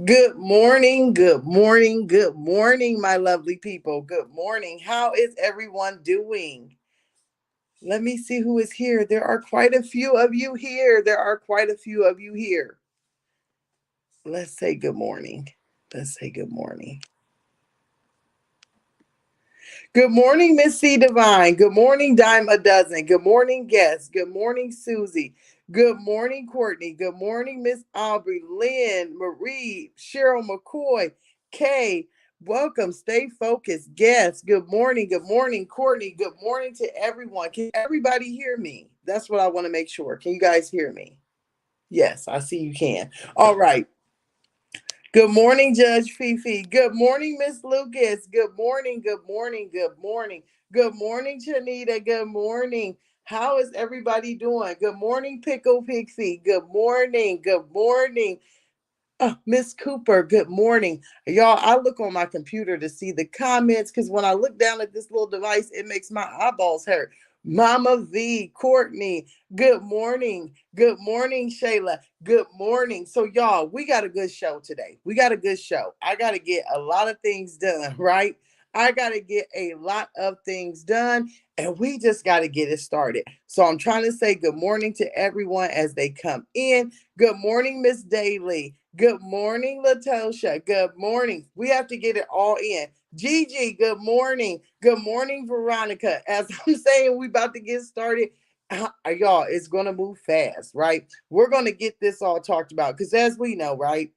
Good morning, good morning, good morning, my lovely people. Good morning. How is everyone doing? Let me see who is here. There are quite a few of you here. There are quite a few of you here. Let's say good morning. Let's say good morning. Good morning, Miss C Divine. Good morning, Dime a Dozen. Good morning, guests. Good morning, Susie. Good morning, Courtney. Good morning, Miss Aubrey, Lynn, Marie, Cheryl McCoy, Kay. Welcome. Stay focused, guests. Good morning. Good morning, Courtney. Good morning to everyone. Can everybody hear me? That's what I want to make sure. Can you guys hear me? Yes, I see you can. All right. Good morning, Judge Fifi. Good morning, Miss Lucas. Good morning, good morning, good morning. Good morning, Janita. Good morning. How is everybody doing? Good morning, Pickle Pixie. Good morning. Good morning. Miss Cooper, good morning. Y'all, I look on my computer to see the comments because when I look down at this little device, it makes my eyeballs hurt. Mama V, Courtney, good morning. Good morning, Shayla. Good morning. So, y'all, we got a good show today. We got a good show. I got to get a lot of things done, right? I got to get a lot of things done, and we just got to get it started. So, I'm trying to say good morning to everyone as they come in. Good morning, Miss Daly. Good morning, Latosha. Good morning. We have to get it all in. Gigi, good morning. Good morning, Veronica. As I'm saying, we about to get started. Y'all, it's going to move fast, right? We're going to get this all talked about because as we know, right,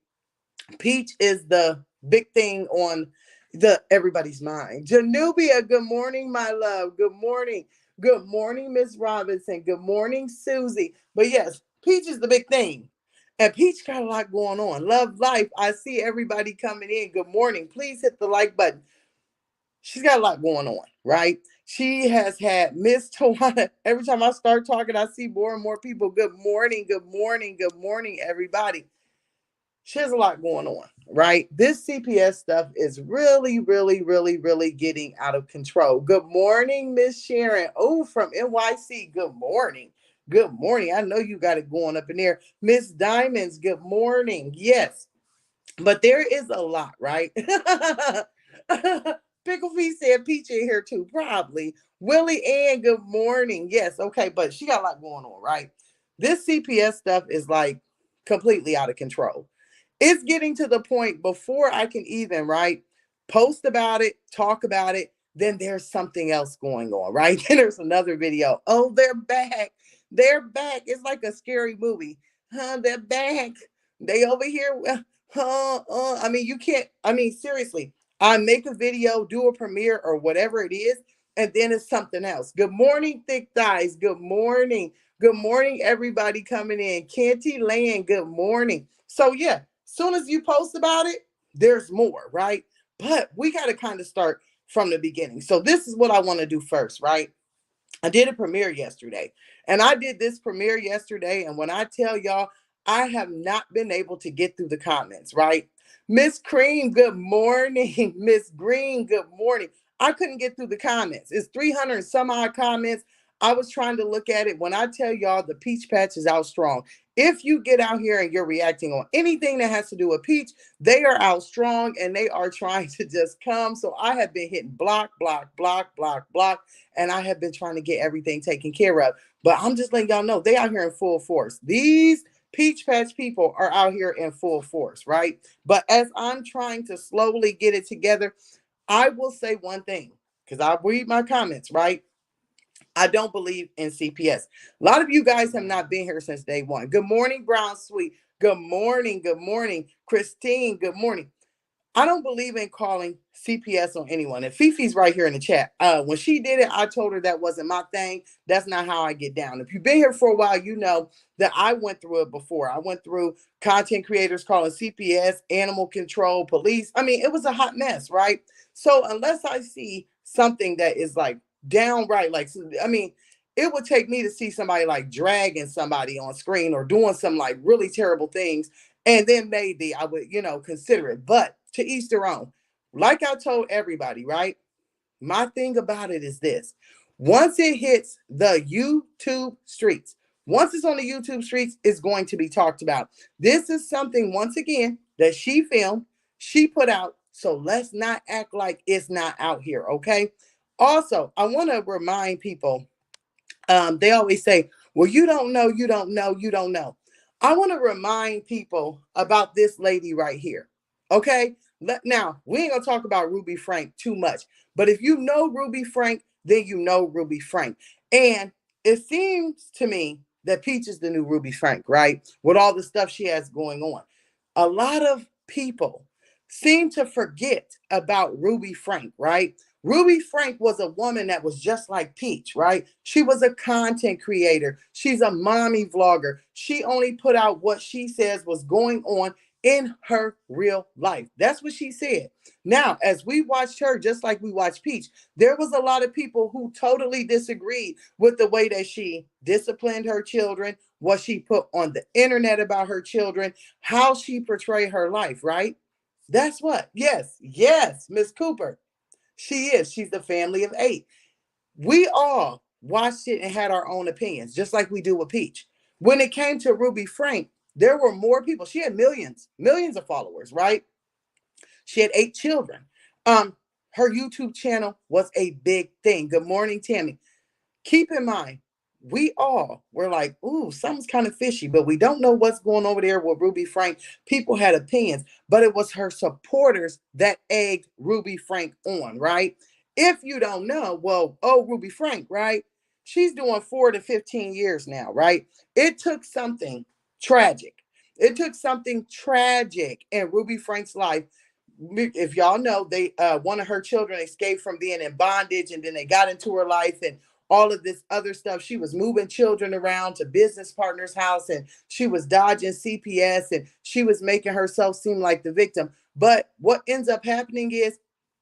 Peach is the big thing on the everybody's mind. Janubia, good morning, my love. Good morning. Good morning, Miss Robinson. Good morning, Susie. But yes, Peach is the big thing. And Peach got a lot going on. Love life. I see everybody coming in. Good morning. Please hit the like button. She's got a lot going on, right? She has had Miss Tawana. Every time I start talking, I see more and more people. Good morning. Good morning. Good morning, everybody. She has a lot going on, right? This CPS stuff is really, really, really, really getting out of control. Good morning, Miss Sharon. Oh, from NYC. Good morning. Good morning. I know you got it going up in there. Miss Diamonds, good morning. Yes, but there is a lot, right? Pickle Feet said Peach in here too, probably. Willie Ann, good morning. Yes, okay, but she got a lot going on, right? This CPS stuff is like completely out of control. It's getting to the point before I can even, right, post about it, talk about it, then there's something else going on, right? Then there's another video. Oh, they're back. They're back. It's like a scary movie. They're back. They over here. I mean, you can't. I mean, seriously, I make a video, do a premiere or whatever it is, and then it's something else. Good morning, Thick Thighs. Good morning. Good morning, everybody coming in. Canty Land, good morning. So, yeah, soon as you post about it, there's more, right? But we got to kind of start from the beginning. So, this is what I want to do first, right? I did a premiere yesterday, and I did this premiere yesterday. And when I tell y'all, I have not been able to get through the comments, right? Miss Cream, good morning. Miss Green, good morning. I couldn't get through the comments. It's 300 and some odd comments. I was trying to look at it. When I tell y'all the peach patch is out strong, if you get out here and you're reacting on anything that has to do with peach, they are out strong and they are trying to just come. So I have been hitting block, block, block, block, block, and I have been trying to get everything taken care of. But I'm just letting y'all know they out here in full force. These peach patch people are out here in full force, right? But as I'm trying to slowly get it together, I will say one thing because I read my comments, right? I don't believe in CPS. A lot of you guys have not been here since day one. Good morning, Brown Sweet. Good morning. Good morning, Christine. Good morning. I don't believe in calling CPS on anyone. And Fifi's right here in the chat. When she did it, I told her that wasn't my thing. That's not how I get down. If you've been here for a while, you know that I went through it before. I went through content creators calling CPS, animal control, police. I mean, it was a hot mess, right? So unless I see something that is like downright, like, I mean, it would take me to see somebody like dragging somebody on screen or doing some like really terrible things, and then maybe I would, consider it. But to each their own. Like I told everybody, right? My thing about it is this: once it hits the YouTube streets, once it's on the YouTube streets, it's going to be talked about. This is something, once again, that she filmed, she put out. So let's not act like it's not out here, okay? Also, I want to remind people, they always say, well, you don't know, you don't know, you don't know. I want to remind people about this lady right here. Okay. Now, we ain't going to talk about Ruby Frank too much, but if you know Ruby Frank, then you know Ruby Frank. And it seems to me that Peach is the new Ruby Frank, right? With all the stuff she has going on. A lot of people seem to forget about Ruby Frank, right? Ruby Frank was a woman that was just like Peach, right? She was a content creator. She's a mommy vlogger. She only put out what she says was going on in her real life. That's what she said. Now, as we watched her, just like we watched Peach, there was a lot of people who totally disagreed with the way that she disciplined her children, what she put on the internet about her children, how she portrayed her life, right? That's what. Yes, yes, Miss Cooper. She is. She's the family of 8. We all watched it and had our own opinions, just like we do with Peach. When it came to Ruby Frank, there were more people. She had millions, millions of followers, right? She had 8 children. Her YouTube channel was a big thing. Good morning, Tammy. Keep in mind, we all were like, ooh, something's kind of fishy, but we don't know what's going over there with Ruby Frank. People had opinions, but it was her supporters that egged Ruby Frank on, right? If you don't know, well, oh, Ruby Frank, right? She's doing 4 to 15 years now, right? It took something tragic. It took something tragic in Ruby Frank's life. If y'all know, they one of her children escaped from being in bondage, and then they got into her life and all of this other stuff. She was moving children around to business partners' house, and she was dodging CPS, and she was making herself seem like the victim. But what ends up happening is,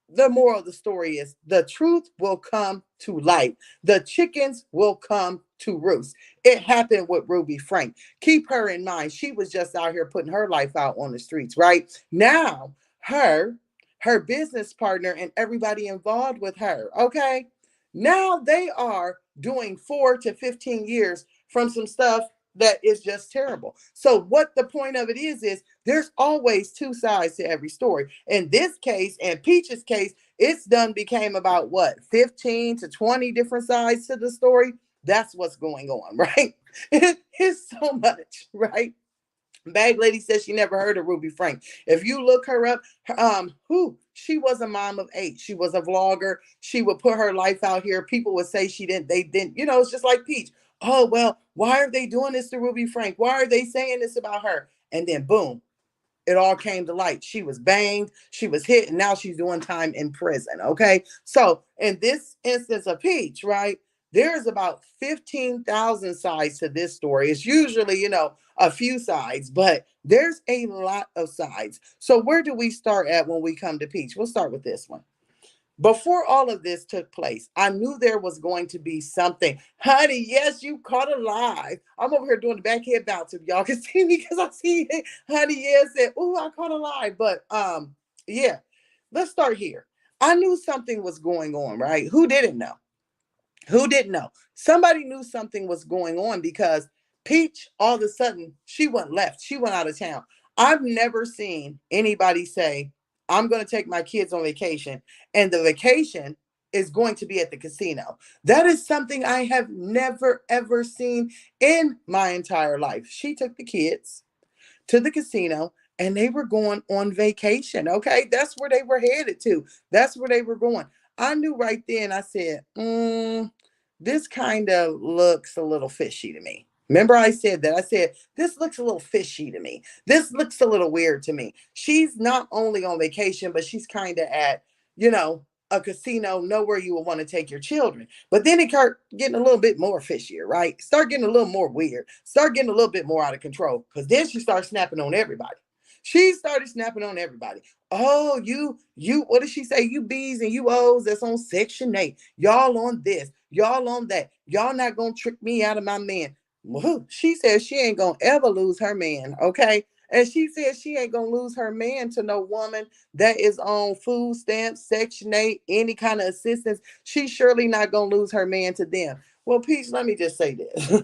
the moral of the story is, the truth will come to light. The chickens will come to roost. It happened with Ruby Frank. Keep her in mind. She was just out here putting her life out on the streets, right? Now, her business partner, and everybody involved with her, okay? Now they are doing 4 to 15 years from some stuff that is just terrible. So what the point of it is there's always 2 sides to every story. In this case, and Peach's case, it's done became about what, 15 to 20 different sides to the story. That's what's going on, right? It's so much, right? Bag Lady says she never heard of Ruby Frank. If you look her up, who she was a mom of 8. She was a vlogger. She would put her life out here. People would say she didn't, they didn't, it's just like Peach. Oh, well, why are they doing this to Ruby Frank? Why are they saying this about her? And then boom, it all came to light. She was banged, she was hit, and now she's doing time in prison. Okay. So in this instance of Peach, right, there's about 15,000 sides to this story. It's usually, a few sides, but there's a lot of sides. So where do we start at when we come to Peach? We'll start with this one. Before all of this took place, I knew there was going to be something. Honey, yes, you caught a lie. I'm over here doing the backhead bounce if y'all can see me, because I see it. Honey, yes, said, oh, I caught a lie. But yeah, let's start here. I knew something was going on, right? Who didn't know? Who didn't know? Somebody knew something was going on, because Peach, all of a sudden, she went left. She went out of town. I've never seen anybody say, I'm going to take my kids on vacation, and the vacation is going to be at the casino. That is something I have never, ever seen in my entire life. She took the kids to the casino, and they were going on vacation. Okay. That's where they were headed to. That's where they were going. I knew right then, I said, this kind of looks a little fishy to me. Remember, I said that. I said, this looks a little fishy to me. This looks a little weird to me. She's not only on vacation, but she's kind of at, you know, a casino, nowhere you would want to take your children. But then it start getting a little bit more fishier, right? Start getting a little more weird. Start getting a little bit more out of control. Because then she starts snapping on everybody. She started snapping on everybody. Oh, what did she say? You B's and you O's that's on Section 8. Y'all on this, y'all on that. Y'all not gonna trick me out of my man. Well, she says she ain't gonna ever lose her man, okay? And she says she ain't gonna lose her man to no woman that is on food stamps, Section 8, any kind of assistance. She's surely not gonna lose her man to them. Well, Peach, let me just say this.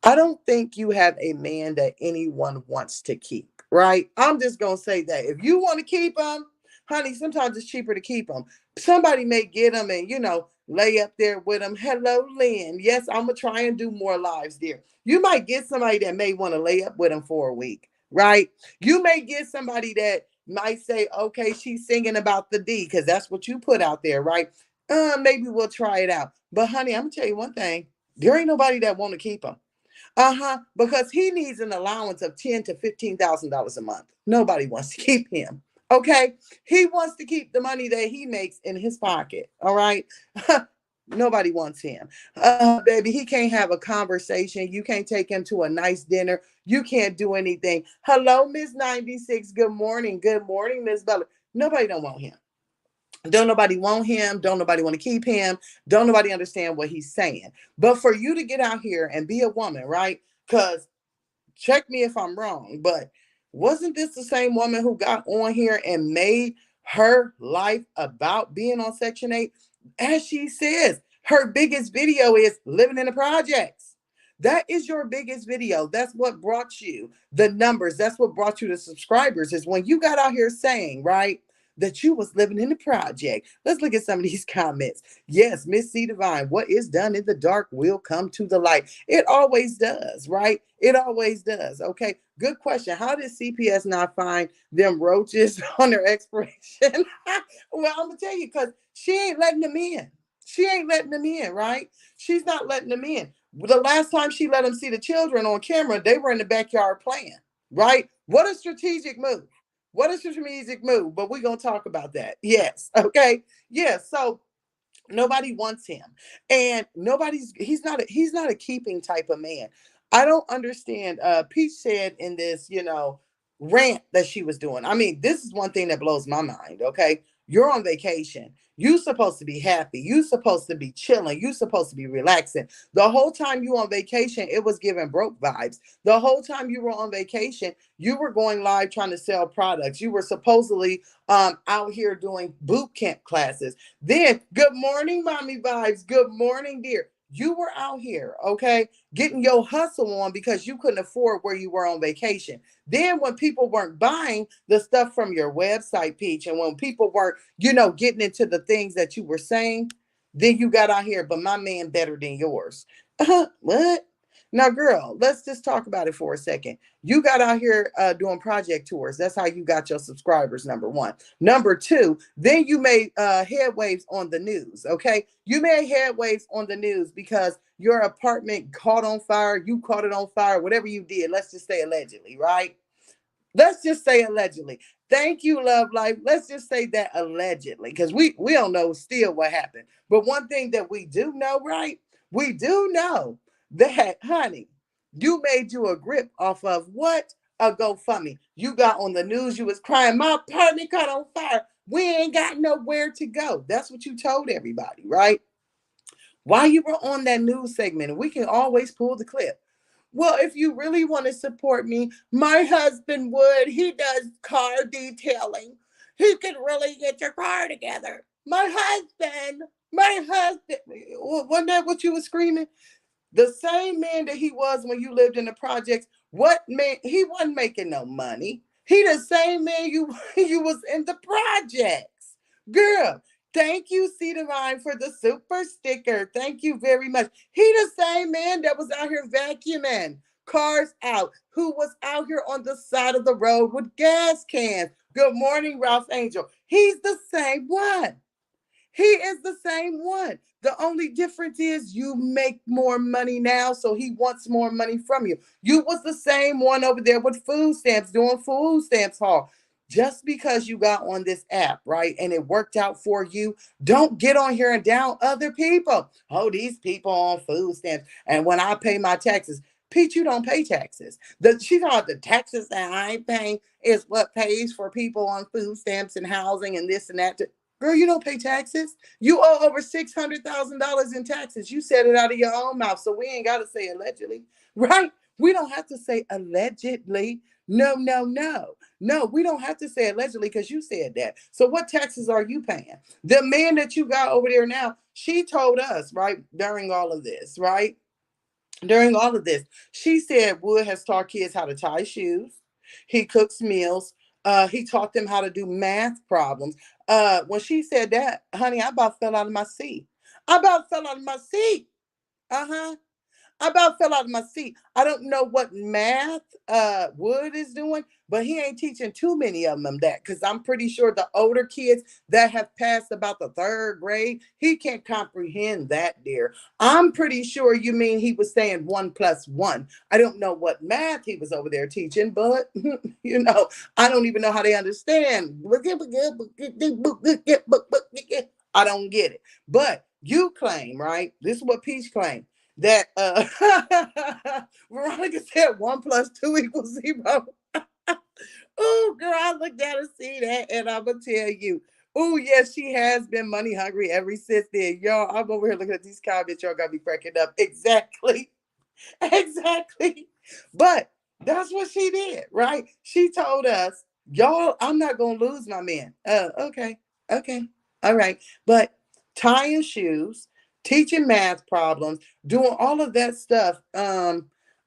I don't think you have a man that anyone wants to keep. right? I'm just gonna say that if you want to keep them, honey, sometimes it's cheaper to keep them. Somebody may get them and lay up there with them. Hello, Lynn. Yes, I'm gonna try and do more lives there. You might get somebody that may want to lay up with them for a week, right? You may get somebody that might say, okay, she's singing about the D because that's what you put out there, right? Maybe we'll try it out. But honey, I'm gonna tell you one thing: there ain't nobody that want to keep them. Because he needs an allowance of $10,000 to $15,000 a month. Nobody wants to keep him. Okay, he wants to keep the money that he makes in his pocket. All right, nobody wants him. Baby, he can't have a conversation. You can't take him to a nice dinner. You can't do anything. Hello, Miss 96. Good morning. Good morning, Miss Bella. Nobody don't want him. Don't nobody want him. Don't nobody want to keep him. Don't nobody understand what he's saying. But for you to get out here and be a woman, right? Because check me if I'm wrong, but wasn't this the same woman who got on here and made her life about being on Section 8? As she says, her biggest video is living in the projects. That is your biggest video. That's what brought you the numbers. That's what brought you the subscribers, is when you got out here saying, right, that you was living in the project. Let's look at some of these comments. Yes, Miss C Divine, what is done in the dark will come to the light. It always does, right? It always does. Okay, good question. How did CPS not find them roaches on their expiration? Well, I'm gonna tell you, because she ain't letting them in. She ain't letting them in, right? She's not letting them in. The last time she let them see the children on camera, they were in the backyard playing, right? What a strategic move. What is your strategic move? But we're gonna talk about that. Yes. Okay. Yes. So nobody wants him. And he's not a keeping type of man. I don't understand. Peach said in this, rant that she was doing. I mean, this is one thing that blows my mind. Okay. You're on vacation. You supposed to be happy. You supposed to be chilling. You supposed to be relaxing. The whole time you on vacation, it was giving broke vibes. The whole time you were on vacation, you were going live trying to sell products. You were supposedly out here doing boot camp classes. Then, good morning, mommy vibes. Good morning, dear. You were out here, okay, getting your hustle on because you couldn't afford where you were on vacation. Then, when people weren't buying the stuff from your website, Peach, and when people weren't, getting into the things that you were saying, then you got out here, but my man better than yours. What? Now, girl, let's just talk about it for a second. You got out here doing project tours. That's how you got your subscribers, number one. Number two, then you made headwaves on the news, okay? You made headwaves on the news because your apartment caught on fire, you caught it on fire, whatever you did. Let's just say allegedly, right? Let's just say allegedly. Thank you, Love Life. Let's just say that allegedly, because we don't know still what happened. But one thing that we do know, right? We do know that, honey, you made you a grip off of what? A GoFundMe. You got on the news, you was crying, my apartment caught on fire. We ain't got nowhere to go. That's what you told everybody, right? While you were on that news segment, and we can always pull the clip. Well, if you really want to support me, my husband would. He does car detailing. He could really get your car together. My husband. Wasn't that what you were screaming? The same man that he was when you lived in the projects. What man? He wasn't making no money. He the same man you was in the projects, girl. Thank you, C Divine, for the super sticker. Thank you very much. He the same man that was out here vacuuming cars out, who was out here on the side of the road with gas cans. Good morning, Ralph Angel. He's the same one. He is the same one. The only difference is you make more money now, so he wants more money from you. You was the same one over there with food stamps, doing food stamps haul. Just because you got on this app, right, and it worked out for you, don't get on here and down other people. Oh, these people on food stamps. And when I pay my taxes, Pete, you don't pay taxes. She thought the taxes that I ain't paying is what pays for people on food stamps and housing and this and that. Girl, you don't pay taxes. You owe over $600,000 in taxes. You said it out of your own mouth, so we ain't got to say allegedly, right? We don't have to say allegedly. No, no, no. No, we don't have to say allegedly because you said that. So what taxes are you paying? The man that you got over there now, she told us, right, during all of this, right? During all of this, she said Wood has taught kids how to tie shoes. He cooks meals. He taught them how to do math problems. When she said that, honey, I about fell out of my seat. I about fell out of my seat. Uh-huh. I about fell out of my seat. I don't know what math Wood is doing, but he ain't teaching too many of them that, because I'm pretty sure the older kids that have passed about the third grade, he can't comprehend that, dear. I'm pretty sure you mean he was saying 1 plus 1. I don't know what math he was over there teaching, but I don't even know how they understand. I don't get it. But you claim, right? This is what Peach claimed, that Veronica said 1 plus 2 equals 0. Oh, girl, I looked at her, see that, and I'm gonna tell you. Oh, yes, she has been money hungry ever since then. Y'all, I'm over here looking at these comments. Y'all got me cracking up. Exactly. Exactly. But that's what she did, right? She told us, y'all, I'm not gonna lose my man. Okay. Okay. All right. But tying shoes, teaching math problems, doing all of that stuff.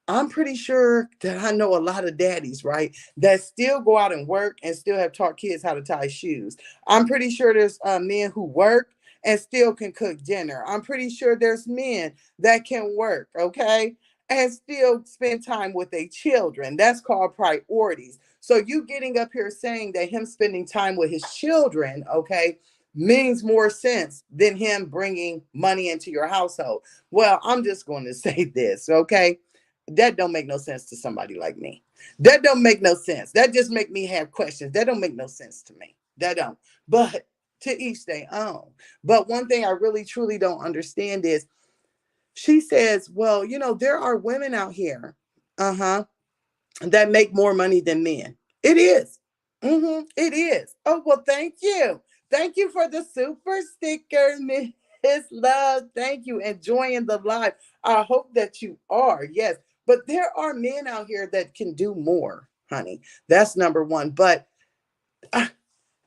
I'm pretty sure that I know a lot of daddies, right, that still go out and work and still have taught kids how to tie shoes. I'm pretty sure there's men who work and still can cook dinner. I'm pretty sure there's men that can work, okay, and still spend time with their children. That's called priorities. So you getting up here saying that him spending time with his children, okay, means more sense than him bringing money into your household. Well, I'm just going to say this, okay? That don't make no sense to somebody like me. That don't make no sense. That just make me have questions. That don't make no sense to me. That don't. But to each their own. But one thing I really truly don't understand is, she says, well, there are women out here, uh-huh, that make more money than men. It is. It is. Oh, well, thank you. Thank you for the super sticker, Miss Love. Thank you. Enjoying the live. I hope that you are. Yes. But there are men out here that can do more, honey. That's number one. But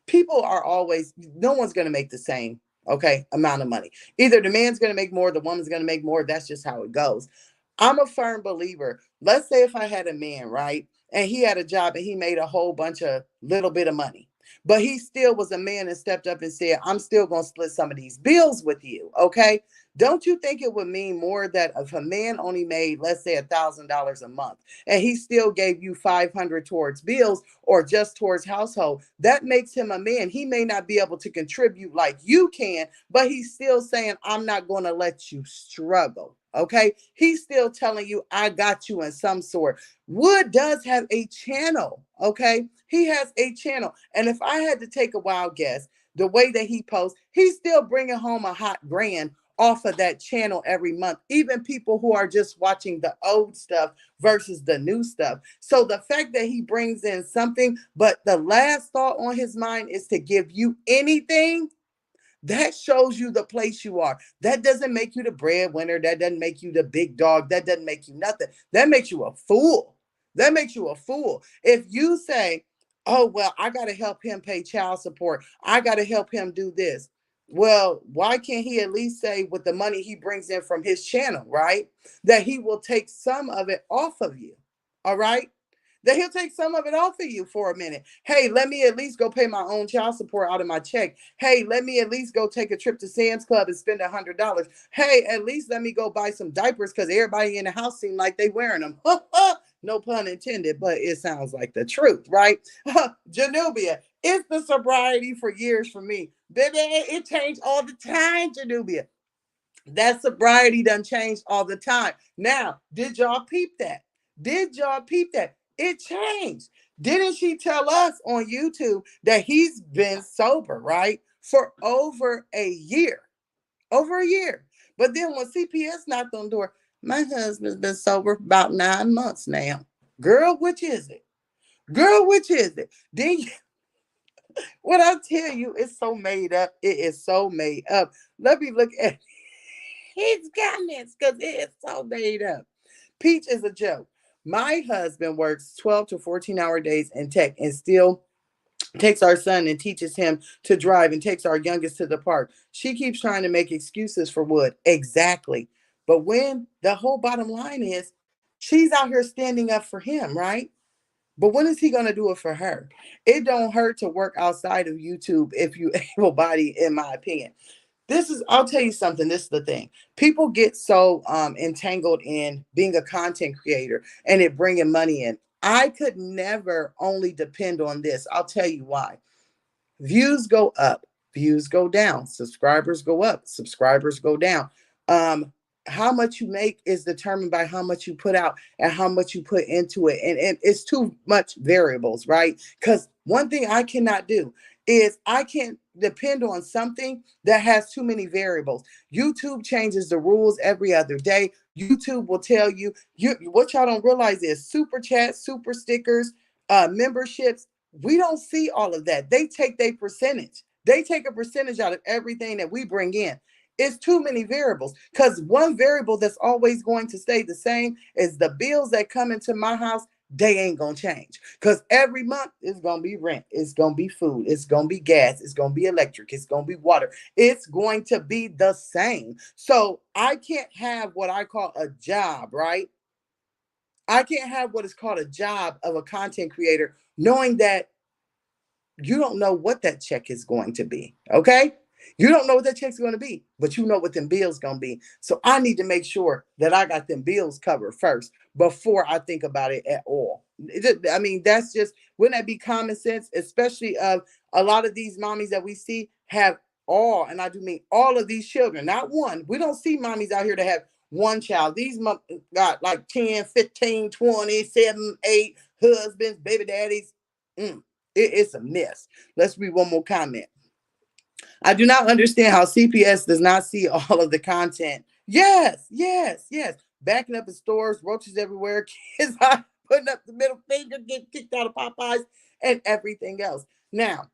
people are always, no one's going to make the same, okay, amount of money. Either the man's going to make more, the woman's going to make more. That's just how it goes. I'm a firm believer. Let's say if I had a man, right, and he had a job and he made a whole bunch of little bit of money, but he still was a man and stepped up and said, I'm still going to split some of these bills with you, okay? Don't you think it would mean more that if a man only made, let's say, $1,000 a month, and he still gave you 500 towards bills or just towards household, that makes him a man. He may not be able to contribute like you can, but he's still saying, I'm not going to let you struggle. Okay. He's still telling you, I got you in some sort. Wood does have a channel. Okay. He has a channel. And if I had to take a wild guess, the way that he posts, he's still bringing home a hot grand off of that channel every month. Even people who are just watching the old stuff versus the new stuff. So the fact that he brings in something, but the last thought on his mind is to give you anything, that shows you the place you are. That doesn't make you the breadwinner. That doesn't make you the big dog. That doesn't make you nothing. That makes you a fool. That makes you a fool. If you say, oh, well, I got to help him pay child support, I got to help him do this. Well, why can't he at least say, with the money he brings in from his channel, right, that he will take some of it off of you? All right. That he'll take some of it off of you for a minute. Hey, let me at least go pay my own child support out of my check. Hey, let me at least go take a trip to Sam's Club and spend $100. Hey, at least let me go buy some diapers, because everybody in the house seemed like they wearing them. No pun intended, but it sounds like the truth, right? Janubia, it's the sobriety for years for me. Baby, it changed all the time, Janubia. That sobriety done changed all the time. Now, did y'all peep that? Did y'all peep that? It changed. Didn't she tell us on YouTube that he's been sober, right? For over a year. Over a year. But then when CPS knocked on the door, my husband's been sober for about 9 months now. Girl, which is it? Girl, which is it? Then what I tell you, it's so made up. It is so made up. Let me look at his comments, because it is so made up. Peach is a joke. My husband works 12 to 14-hour days in tech and still takes our son and teaches him to drive and takes our youngest to the park. She keeps trying to make excuses for Wood. Exactly. But when the whole bottom line is, she's out here standing up for him, right? But when is he going to do it for her? It don't hurt to work outside of YouTube if you able body, in my opinion. This is, I'll tell you something. This is the thing. People get so entangled in being a content creator and it bringing money in. I could never only depend on this. I'll tell you why. Views go up, views go down, subscribers go up, subscribers go down. um how much you make is determined by how much you put out and how much you put into it, and it's too much variables, right? Because one thing I cannot do is I can't depend on something that has too many variables. YouTube changes the rules every other day. YouTube will tell you, what y'all don't realize is super chats, super stickers, memberships, we don't see all of that. They take their percentage. They take a percentage out of everything that we bring in. It's too many variables, because one variable that's always going to stay the same is the bills that come into my house. They ain't gonna change, because every month it's gonna be rent, it's gonna be food, it's gonna be gas, it's gonna be electric, it's gonna be water. It's going to be the same. So I can't have what I call a job, right? I can't have what is called a job of a content creator, knowing that you don't know what that check is going to be. Okay. You don't know what that check's going to be, but you know what them bills going to be. So I need to make sure that I got them bills covered first before I think about it at all. I mean, that's just, wouldn't that be common sense? Especially a lot of these mommies that we see have all, and I do mean all of these children, not one. We don't see mommies out here that have one child. These got like 10, 15, 20, 7, 8 husbands, baby daddies. Mm. It's a mess. Let's read one more comment. I do not understand how CPS does not see all of the content. Yes, yes, yes. Backing up in stores, roaches everywhere, kids putting up the middle finger, getting kicked out of Popeyes, and everything else. Now,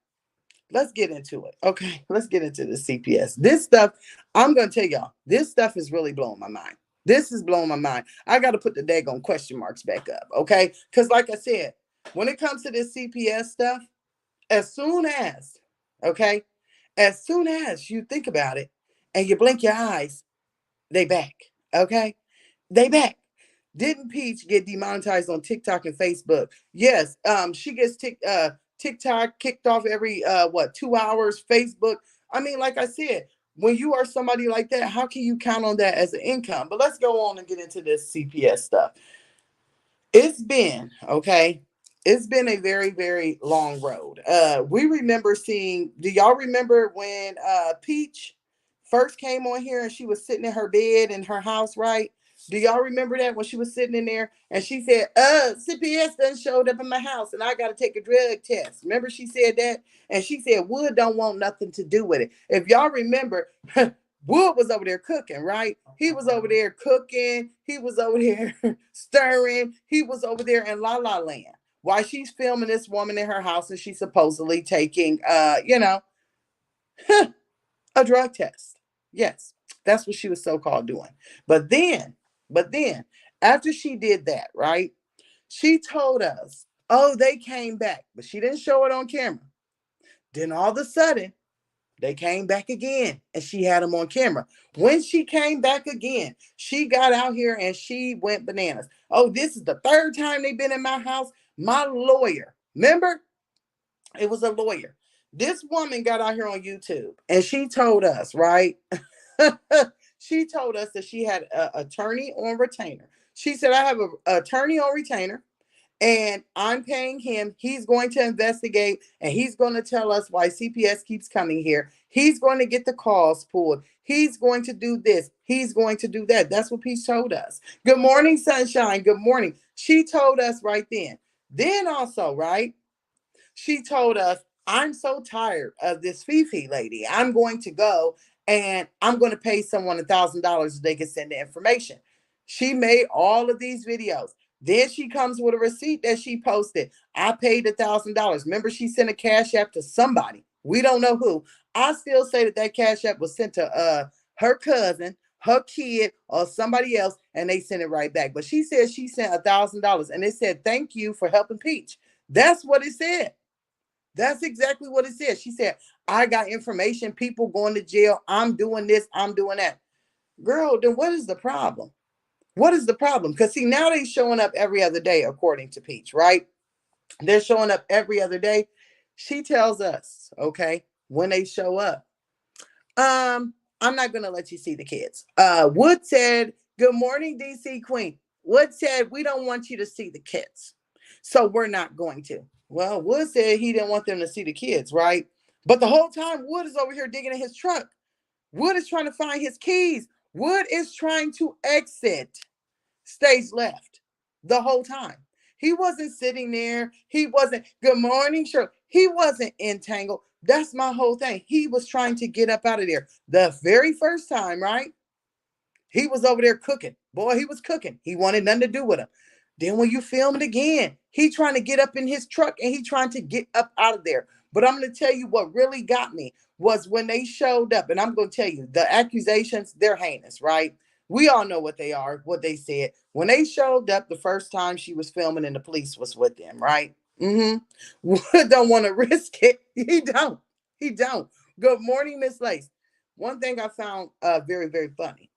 let's get into it. Okay, let's get into the CPS. This stuff, I'm going to tell y'all, this stuff is really blowing my mind. This is blowing my mind. I got to put the daggone question marks back up, okay? Because, like I said, when it comes to this CPS stuff, as soon as, okay, as soon as you think about it and you blink your eyes, they back, okay? They back. Didn't Peach get demonetized on TikTok and Facebook? Yes. She gets TikTok kicked off every 2 hours. Facebook. I mean, like I said, when you are somebody like that, how can you count on that as an income? But let's go on and get into this CPS stuff. It's been, okay, it's been a very, very long road. We remember seeing, do y'all remember when Peach first came on here and she was sitting in her bed in her house, right? Do y'all remember that, when she was sitting in there and she said, CPS done showed up in my house and I got to take a drug test? Remember she said that? And she said Wood don't want nothing to do with it. If y'all remember, Wood was over there cooking, right? He was over there cooking. He was over there stirring. He was over there in La La Land while she's filming this woman in her house and she's supposedly taking, a drug test. Yes, that's what she was so-called doing. But then, but then, after she did that, right? She told us, oh, they came back, but she didn't show it on camera. Then all of a sudden, they came back again and she had them on camera. When she came back again, she got out here and she went bananas. Oh, this is the third time they've been in my house. My lawyer, remember? It was a lawyer. This woman got out here on YouTube and she told us, right? She told us that she had an attorney on retainer. She said, I have an attorney on retainer and I'm paying him. He's going to investigate and he's going to tell us why CPS keeps coming here. He's going to get the calls pulled. He's going to do this. He's going to do that. That's what Peach told us. Good morning, sunshine. Good morning. She told us right then. Then also, right? She told us, I'm so tired of this Fifi lady. I'm going to go and I'm going to pay someone $1,000 so they can send the information. She made all of these videos. Then she comes with a receipt that she posted. I paid $1,000. Remember, she sent a cash app to somebody. We don't know who. I still say that that cash app was sent to her cousin, her kid, or somebody else, and they sent it right back. But she said she sent $1,000, and it said, thank you for helping Peach. That's what it said. That's exactly what it said. She said, I got information, people going to jail. I'm doing this, I'm doing that. Girl, then what is the problem? What is the problem? Because see, now they showing up every other day, according to Peach, right? They're showing up every other day. She tells us, okay, when they show up, I'm not gonna let you see the kids. Wood said, "Good morning, DC Queen." Wood said, "We don't want you to see the kids, so we're not going to." Well, Wood said he didn't want them to see the kids, right? But the whole time, Wood is over here digging in his truck. Wood is trying to find his keys. Wood is trying to exit stage left the whole time. He wasn't sitting there. He wasn't, good morning, sure. He wasn't entangled. That's my whole thing. He was trying to get up out of there. The very first time, right? He was over there cooking. Boy, he was cooking. He wanted nothing to do with him. Then when you film it again, he trying to get up in his truck and he trying to get up out of there. But I'm going to tell you what really got me was when they showed up, and I'm going to tell you the accusations, they're heinous, right? We all know what they are, what they said. When they showed up the first time she was filming and the police was with them, right? Mm-hmm. Wood don't want to risk it. He don't. He don't. Good morning, Miss Lace. One thing I found very, very funny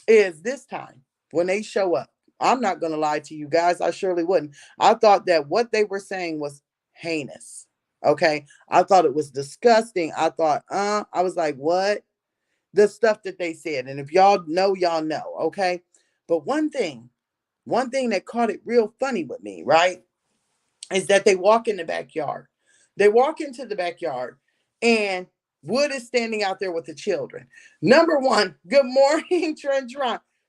is this time when they show up. I'm not going to lie to you guys. I surely wouldn't. I thought that what they were saying was heinous. Okay. I thought it was disgusting. I was like, what? The stuff that they said. And if y'all know, y'all know. Okay. But one thing that caught it real funny with me, right, is that they walk in the backyard. They walk into the backyard and Wood is standing out there with the children. Number one, good morning, Trent.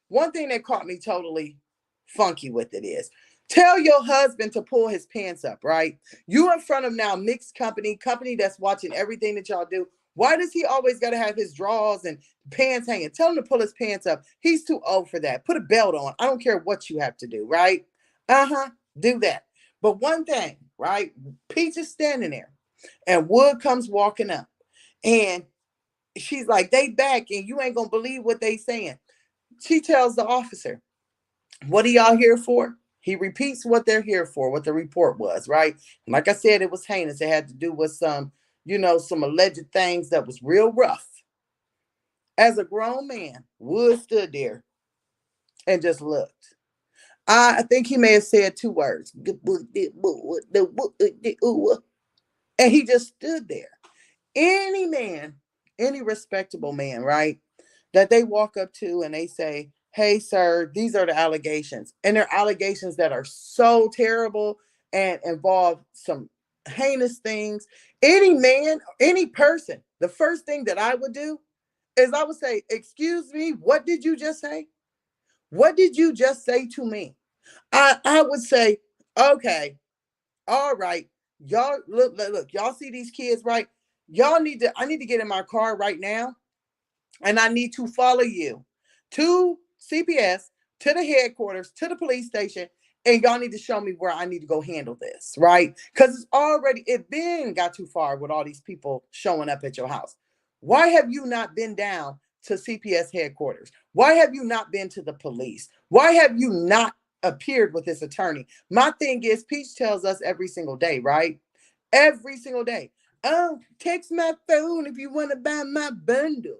One thing that caught me totally funky with it is tell your husband to pull his pants up, right? You in front of now mixed company that's watching everything that y'all do. Why does he always got to have his drawers and pants hanging? Tell him to pull his pants up. He's too old for that. Put a belt on. I don't care what you have to do, right? Uh-huh. Do that. But one thing, right? Peach is standing there and Wood comes walking up and she's like, they back and you ain't gonna believe what they saying. She tells the officer, what are y'all here for? He repeats what they're here for, what the report was, right? Like I said, it was heinous. It had to do with some alleged things that was real rough. As a grown man, Wood stood there and just looked. I think he may have said two words. And he just stood there. Any man, any respectable man, right, that they walk up to and they say, hey, sir, these are the allegations. And they're allegations that are so terrible and involve some heinous things. Any man, any person, the first thing that I would do is I would say, excuse me, what did you just say? What did you just say to me? I would say, okay, all right, y'all look, y'all see these kids, right? I need to get in my car right now and I need to follow you to CPS, to the headquarters, to the police station, and y'all need to show me where I need to go handle this, right? Because it been got too far with all these people showing up at your house. Why have you not been down to CPS headquarters? Why have you not been to the police? Why have you not appeared with this attorney? My thing is, Peach tells us every single day, right? Every single day. Oh, text my phone if you want to buy my bundles.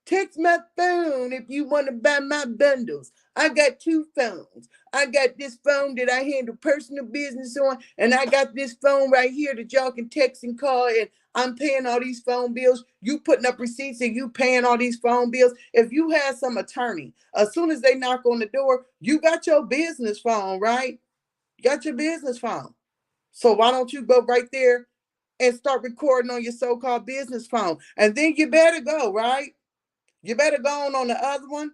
Text my phone if you want to buy my bundles. I got two phones. I got this phone that I handle personal business on, and I got this phone right here that y'all can text and call, and I'm paying all these phone bills. You putting up receipts and you paying all these phone bills. If you had some attorney, as soon as they knock on the door, you got your business phone, right? You got your business phone. So why don't you go right there and start recording on your so-called business phone? And then you better go, right? You better go on the other one,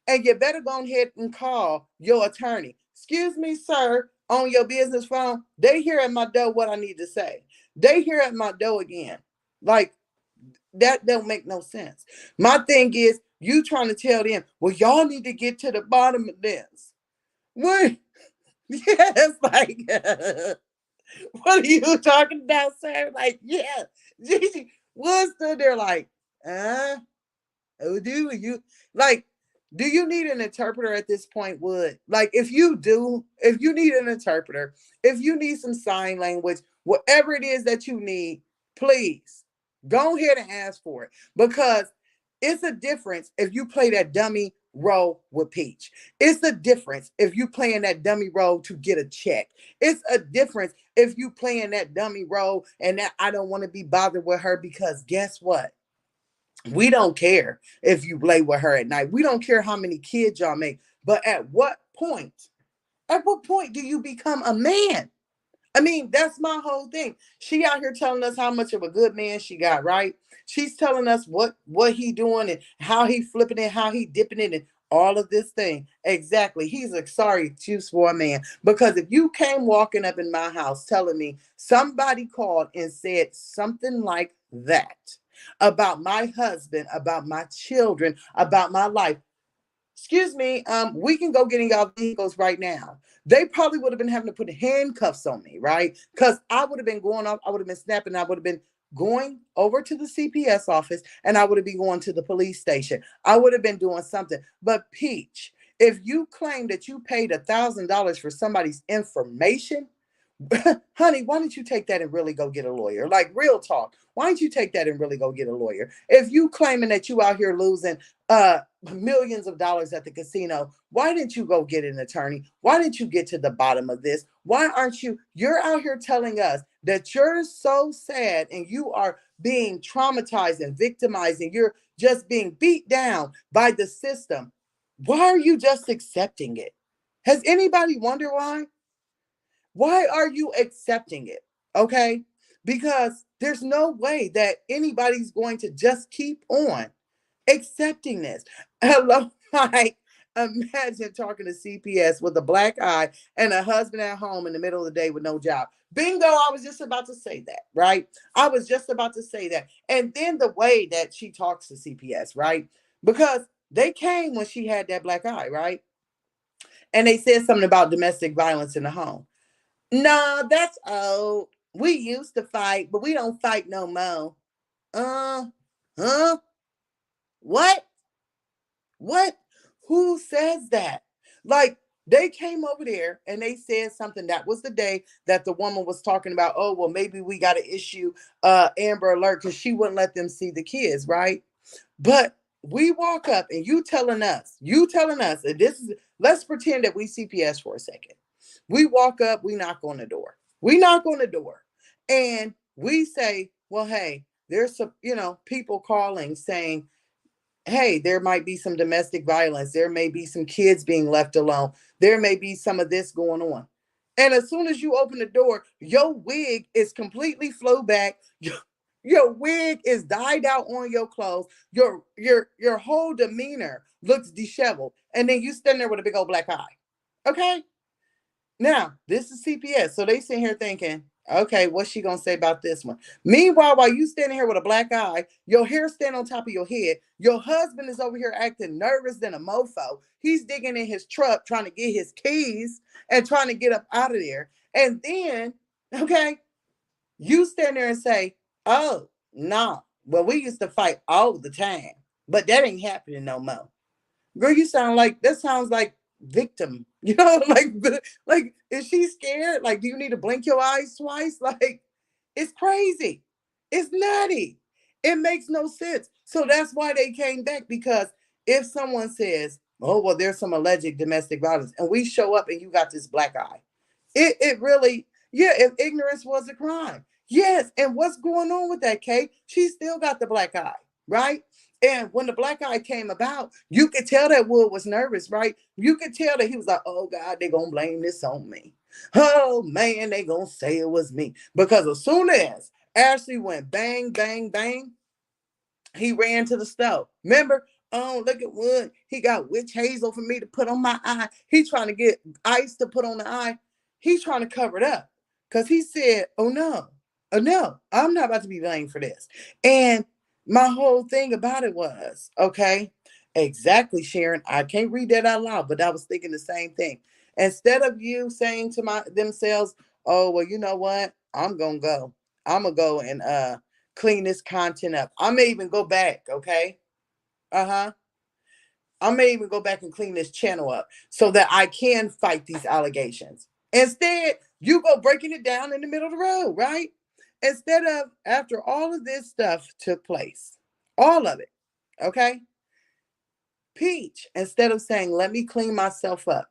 and you better go ahead and call your attorney. Excuse me, sir, on your business phone. They hear at my door what I need to say. They hear at my door again. Like, that don't make no sense. My thing is, you trying to tell them, well, y'all need to get to the bottom of this. What? Yes, like, what are you talking about, sir? Like, yeah. Gigi was stood there like, oh, do you like? Do you need an interpreter at this point, Wood? Like, if you do, if you need an interpreter, if you need some sign language, whatever it is that you need, please go ahead and ask for it, because it's a difference if you play that dummy role with Peach. It's a difference if you playing that dummy role to get a check. It's a difference if you playing that dummy role and that I don't want to be bothered with her because guess what? We don't care if you lay with her at night. We don't care how many kids y'all make. But at what point? At what point do you become a man? I mean, that's my whole thing. She out here telling us how much of a good man she got, right? She's telling us what he doing and how he flipping it, how he dipping it, and all of this thing. Exactly. He's a sorry excuse for a man. Because if you came walking up in my house telling me somebody called and said something like that about my husband, about my children, about my life, excuse me, we can go get in y'all vehicles right now. They probably would have been having to put handcuffs on me, right? Because I would have been going off, I would have been snapping, I would have been going over to the CPS office and I would have been going to the police station. I would have been doing something. But Peach, if you claim that you paid $1,000 for somebody's information, honey, why don't you take that and really go get a lawyer? Like real talk. Why don't you take that and really go get a lawyer? If you claiming that you out here losing millions of dollars at the casino, why didn't you go get an attorney? Why didn't you get to the bottom of this? Why aren't you? You're out here telling us that you're so sad and you are being traumatized and victimized and you're just being beat down by the system. Why are you just accepting it? Has anybody wondered why? Why are you accepting it? Okay. Because there's no way that anybody's going to just keep on accepting this. Hello, Mike. Imagine talking to CPS with a black eye and a husband at home in the middle of the day with no job. Bingo, I was just about to say that, right? I was just about to say that. And then the way that she talks to CPS, right? Because they came when she had that black eye, right? And they said something about domestic violence in the home. No, that's old. We used to fight, but we don't fight no more. Uh, huh? What? What? Who says that? Like, they came over there and they said something. That was the day that the woman was talking about, oh, well, maybe we got to issue Amber Alert because she wouldn't let them see the kids, right? But we walk up and you telling us, and this is, let's pretend that we CPS for a second. We walk up, we knock on the door. We knock on the door and we say, well, hey, there's some, people calling saying, hey, there might be some domestic violence. There may be some kids being left alone. There may be some of this going on. And as soon as you open the door, your wig is completely flow back. Your wig is dyed out on your clothes. Your whole demeanor looks disheveled. And then you stand there with a big old black eye. Okay? Now, this is CPS. So they sitting here thinking, okay, what's she gonna say about this one? Meanwhile, while you standing here with a black eye, your hair stand on top of your head, your husband is over here acting nervous than a mofo. He's digging in his truck trying to get his keys and trying to get up out of there. And then, okay, you stand there and say, oh, no. Well, we used to fight all the time, but that ain't happening no more. Girl, you sound like that sounds like victim. Like is she scared? Like, do you need to blink your eyes twice? Like, it's crazy. It's nutty. It makes no sense. So that's why they came back because if someone says, "Oh, well, there's some alleged domestic violence," and we show up and you got this black eye, it really, yeah, if ignorance was a crime. Yes, and what's going on with that, Kate? She still got the black eye, right? And when the black eye came about, you could tell that Wood was nervous, right? You could tell that he was like, oh God, they're gonna blame this on me. Oh man, they gonna say it was me. Because as soon as Ashley went bang, bang, bang, he ran to the stove. Remember? Oh, look at Wood. He got witch hazel for me to put on my eye. He's trying to get ice to put on the eye. He's trying to cover it up. Because he said, oh no, I'm not about to be blamed for this. And my whole thing about it was, okay, exactly, Sharon. I can't read that out loud, but I was thinking the same thing. Instead of you saying to themselves, oh, well, you know what? I'm gonna go. I'm gonna go and clean this content up. I may even go back, okay? Uh-huh. I may even go back and clean this channel up so that I can fight these allegations. Instead, you go breaking it down in the middle of the road, right? Instead of after all of this stuff took place, all of it, okay? Peach, instead of saying, let me clean myself up,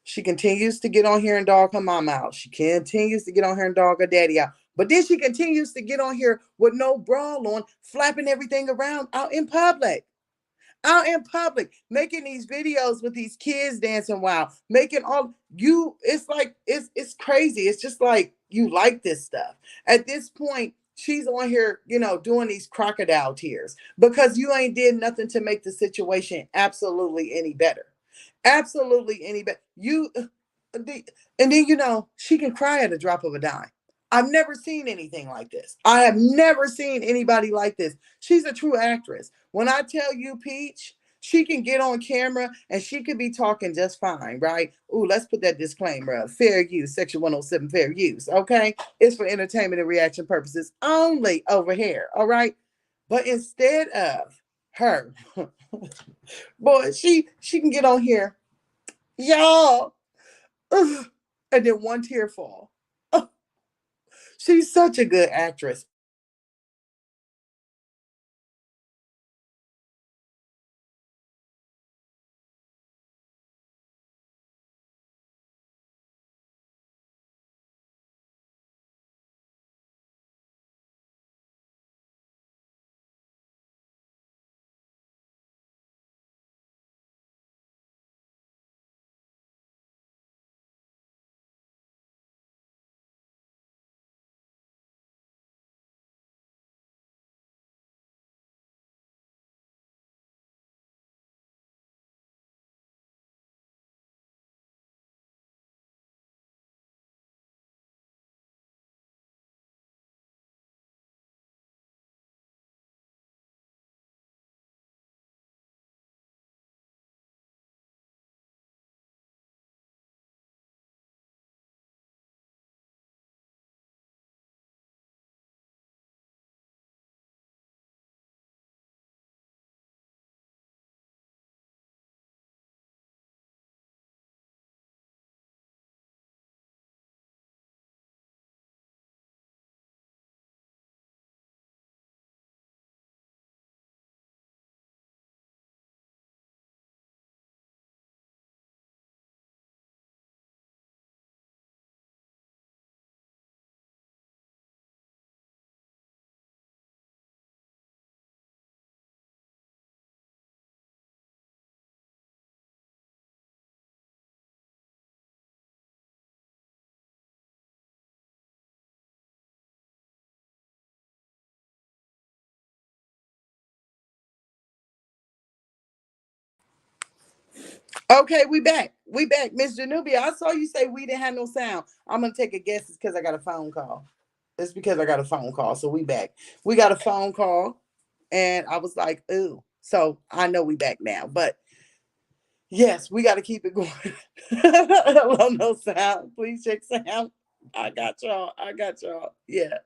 she continues to get on here and dog her mom out. She continues to get on here and dog her daddy out. But then she continues to get on here with no bra on, flapping everything around out in public. Out in public, making these videos with these kids dancing wild, making all you, it's like it's crazy. It's just like you like this stuff. At this point, she's on here, doing these crocodile tears because you ain't did nothing to make the situation absolutely any better. Absolutely any better. And then she can cry at a drop of a dime. I've never seen anything like this. I have never seen anybody like this. She's a true actress. When I tell you, Peach, she can get on camera and she could be talking just fine, right? Ooh, let's put that disclaimer up. Fair use, Section 107, fair use, okay? It's for entertainment and reaction purposes only over here, all right? But instead of her, boy, she can get on here, y'all, ugh, and then one tear fall. Oh, she's such a good actress. Okay, we back. We back. Miss Janubia, I saw you say we didn't have no sound. I'm gonna take a guess. It's because I got a phone call. It's because I got a phone call. So we back. We got a phone call, and I was like, ooh. So I know we back now. But yes, we got to keep it going. Hello, no sound. Please check sound. I got y'all. I got y'all. Yeah.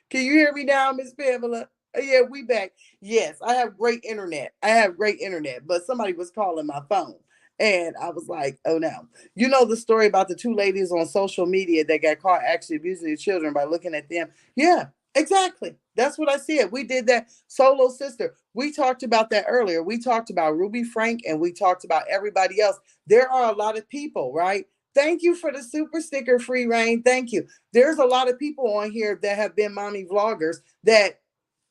Can you hear me now, Miss Pamela? Yeah, we back. Yes, I have great internet. I have great internet, but somebody was calling my phone. And I was like, oh no. You know the story about the two ladies on social media that got caught actually abusing their children by looking at them? Yeah, exactly. That's what I said. We did that. Solo sister. We talked about that earlier. We talked about Ruby Frank and we talked about everybody else. There are a lot of people, right? Thank you for the super sticker, Free Reign. Thank you. There's a lot of people on here that have been mommy vloggers that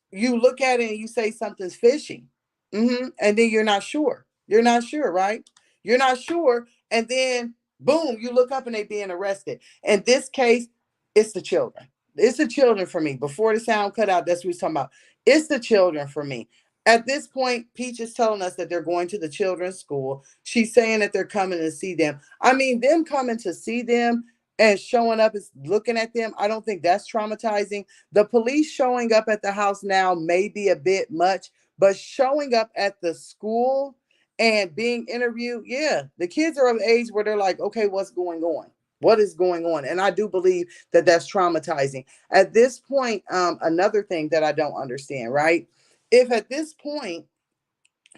you look at it and you say something's fishy. And then you're not sure. You're not sure, right? You're not sure. And then boom, you look up and they being arrested. In this case, it's the children. It's the children for me. Before the sound cut out, that's what we're talking about. It's the children for me. At this point, Peach is telling us that they're going to the children's school. She's saying that they're coming to see them. I mean, them coming to see them and showing up is looking at them. I don't think that's traumatizing. The police showing up at the house now may be a bit much, but showing up at the school and being interviewed, yeah, the kids are of age where they're like, okay, what's going on? What is going on? And I do believe that that's traumatizing. At this point, another thing that I don't understand, right? If at this point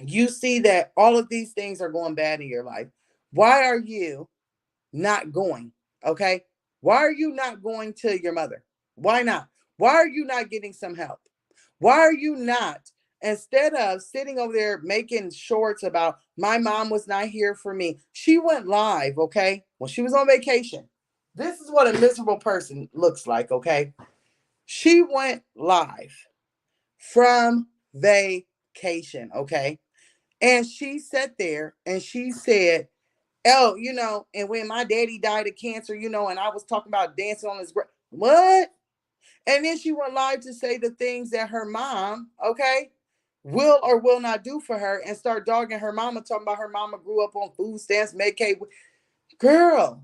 you see that all of these things are going bad in your life, why are you not going? Okay. Why are you not going to your mother? Why not? Why are you not getting some help? Why are you not Instead of sitting over there making shorts about my mom was not here for me, she went live, okay? When she was on vacation. This is what a miserable person looks like, okay? She went live from vacation, okay? And she sat there and she said, oh, and when my daddy died of cancer, and I was talking about dancing on his grave. What? And then she went live to say the things that her mom, okay, will or will not do for her and start dogging her mama, talking about her mama grew up on food stamps, Medicaid. Girl,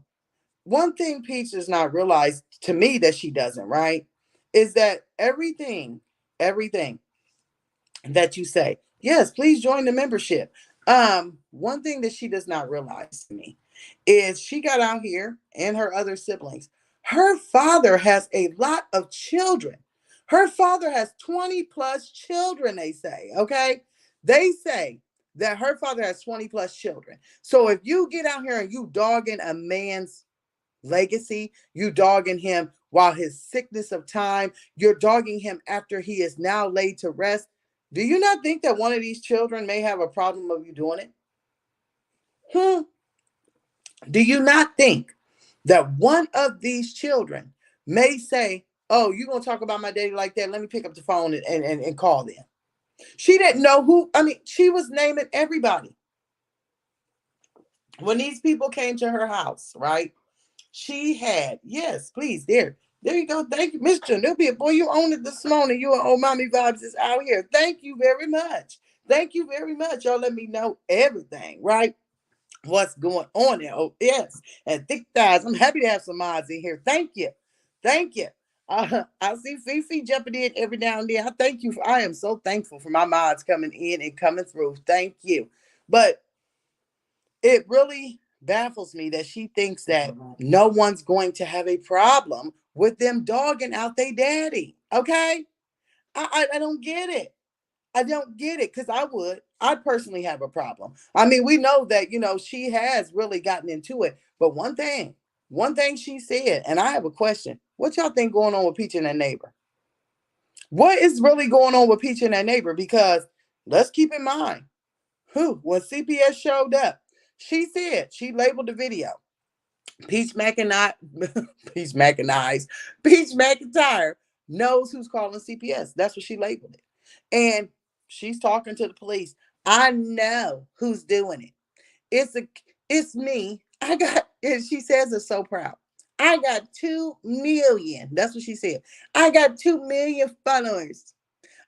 one thing Peach does not realize to me that she doesn't, right, is that everything that you say, yes, please join the membership. One thing that she does not realize to me is she got out here and her other siblings. Her father has a lot of children. Her father has 20 plus children, they say. Okay. They say that her father has 20 plus children. So if you get out here and you dogging a man's legacy, you dogging him while his sickness of time, you're dogging him after he is now laid to rest. Do you not think that one of these children may have a problem of you doing it? Do you not think that one of these children may say, oh, you're going to talk about my daddy like that? Let me pick up the phone and call them. She didn't know who, she was naming everybody. When these people came to her house, right? She had, yes, please, there you go. Thank you, Mr. Nubia. Boy, you own it this morning. You and old mommy vibes is out here. Thank you very much. Thank you very much. Y'all let me know everything, right? What's going on there? Oh, yes. And thick thighs. I'm happy to have some mods in here. Thank you. Thank you. I see Fifi jumping in every now and then. I thank you. I am so thankful for my mods coming in and coming through. Thank you. But it really baffles me that she thinks that no one's going to have a problem with them dogging out their daddy. Okay? I don't get it. I don't get it because I would. I personally have a problem. We know that, she has really gotten into it. But one thing she said, and I have a question. What y'all think going on with Peach and that neighbor? What is really going on with Peach and that neighbor? Because let's keep in mind, when CPS showed up, she said, she labeled the video. Peach McIntyre, Peach McIntyre, Peach McIntyre knows who's calling CPS. That's what she labeled it. And she's talking to the police. I know who's doing it. It's me. I got, and she says it's so proud. I got 2 million. That's what she said. I got 2 million followers.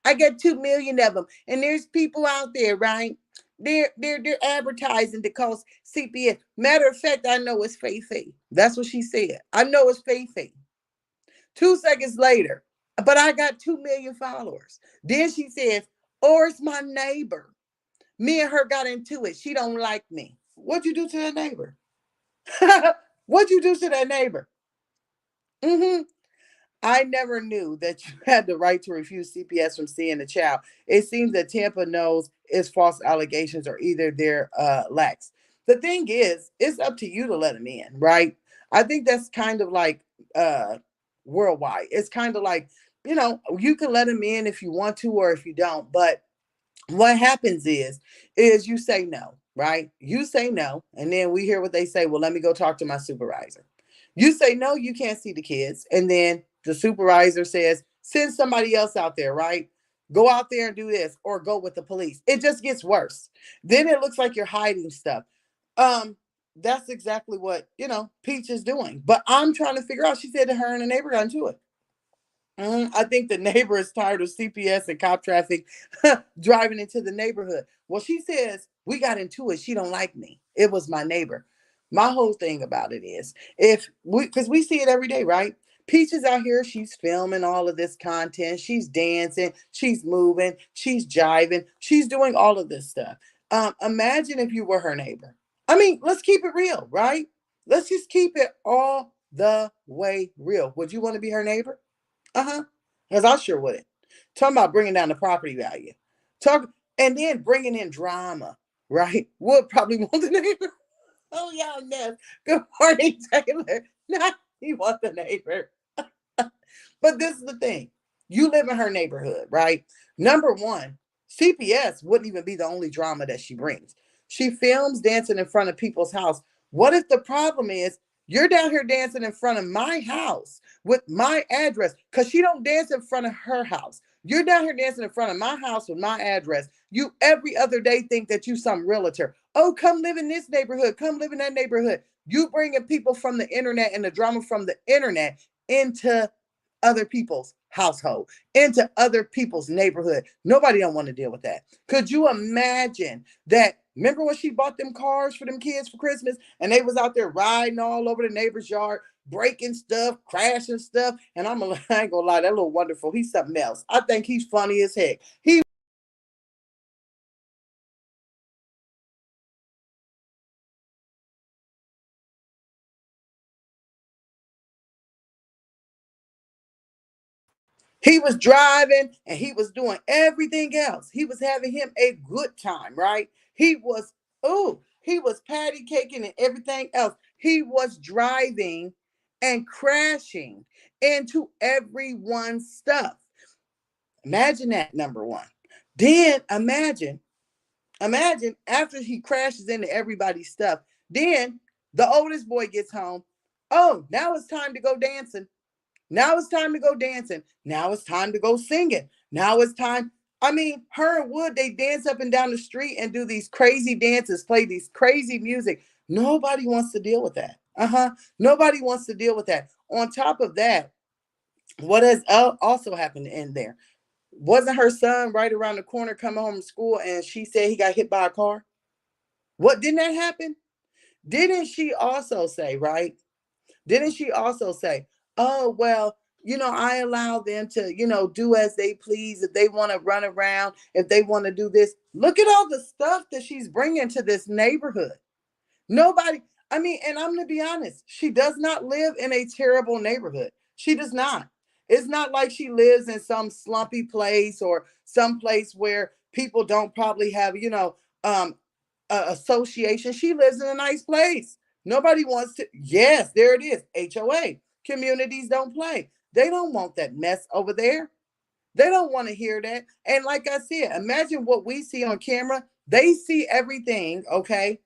I got 2 million of them. And there's people out there, right? They're advertising to cost CPS. Matter of fact, I know it's Faye. That's what she said. I know it's Faye. 2 seconds later, but I got 2 million followers. Then she says, or it's my neighbor. Me and her got into it. She don't like me. What'd you do to that neighbor? What'd you do to that neighbor? I never knew that you had the right to refuse CPS from seeing the child. It seems that Tampa knows it's false allegations or either they're lax. The thing is, it's up to you to let them in, right? I think that's kind of like worldwide. It's kind of like, you can let them in if you want to or if you don't. But what happens is you say no, right? You say no, and then we hear what they say. Well, let me go talk to my supervisor. You say no, you can't see the kids, and then the supervisor says, send somebody else out there, right? Go out there and do this, or go with the police. It just gets worse. Then it looks like you're hiding stuff. That's exactly what Peach is doing. But I'm trying to figure out. She said that her and the neighbor got into it. I think the neighbor is tired of CPS and cop traffic driving into the neighborhood. Well, she says, we got into it. She don't like me. It was my neighbor. My whole thing about it is because we see it every day, right? Peach is out here. She's filming all of this content. She's dancing. She's moving. She's jiving. She's doing all of this stuff. Imagine if you were her neighbor. Let's keep it real, right? Let's just keep it all the way real. Would you want to be her neighbor? Because I sure wouldn't. Talking about bringing down the property value. And then bringing in drama, right? Would probably want the neighbor. Oh, y'all know. Good morning, Taylor. Nah, he wants the neighbor. But this is the thing. You live in her neighborhood, right? Number one, CPS wouldn't even be the only drama that she brings. She films dancing in front of people's house. What if the problem is you're down here dancing in front of my house with my address? Because she don't dance in front of her house. You're down here dancing in front of my house with my address. You every other day think that you some realtor. Oh, come live in this neighborhood. Come live in that neighborhood. You bringing people from the internet and the drama from the internet into other people's household, into other people's neighborhood. Nobody don't want to deal with that. Could you imagine that? Remember when she bought them cars for them kids for Christmas and they was out there riding all over the neighbor's yard, breaking stuff, crashing stuff. And I ain't gonna lie, that little wonderful, he's something else. I think he's funny as heck. He was driving and he was doing everything else. He was having him a good time, right? He was patty caking and everything else. He was driving and crashing into everyone's stuff. Imagine that, number one. Then imagine after he crashes into everybody's stuff, then the oldest boy gets home. Oh, now it's time to go dancing. Now it's time to go dancing. Now it's time to go singing. Now it's time. I mean, her and Wood, they dance up and down the street and do these crazy dances, play these crazy music. Nobody wants to deal with that. Nobody wants to deal with that. On top of that, what has also happened in there? Wasn't her son right around the corner coming home from school and she said he got hit by a car? What didn't that happen? Didn't she also say, right? Didn't she also say, oh, well, I allow them to, do as they please. If they want to run around, if they want to do this, look at all the stuff that she's bringing to this neighborhood. Nobody, I mean, and I'm going to be honest, she does not live in a terrible neighborhood. She does not. It's not like she lives in some slumpy place or some place where people don't probably have, association. She lives in a nice place. Nobody wants to. Yes, there it is. HOA. Communities don't play. They don't want that mess over there. They don't want to hear that. And like I said, imagine what we see on camera. They see everything, okay?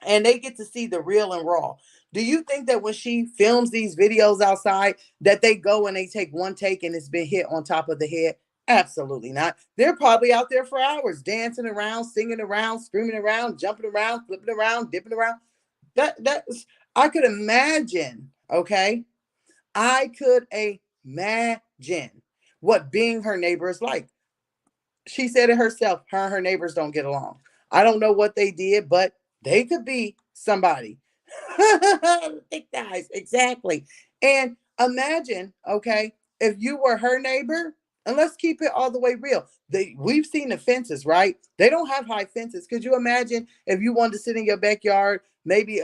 And they get to see the real and raw. Do you think that when she films these videos outside, that they go and they take one take and it's been hit on top of the head? Absolutely not. They're probably out there for hours, dancing around, singing around, screaming around, jumping around, flipping around, dipping around. That's I could imagine. Okay, I could imagine what being her neighbor is like. She said it herself. Her and her neighbors don't get along. I don't know what they did, but they could be somebody. Thick guys, exactly. And imagine, okay, if you were her neighbor, and let's keep it all the way real. We've seen the fences, right? They don't have high fences. Could you imagine if you wanted to sit in your backyard, maybe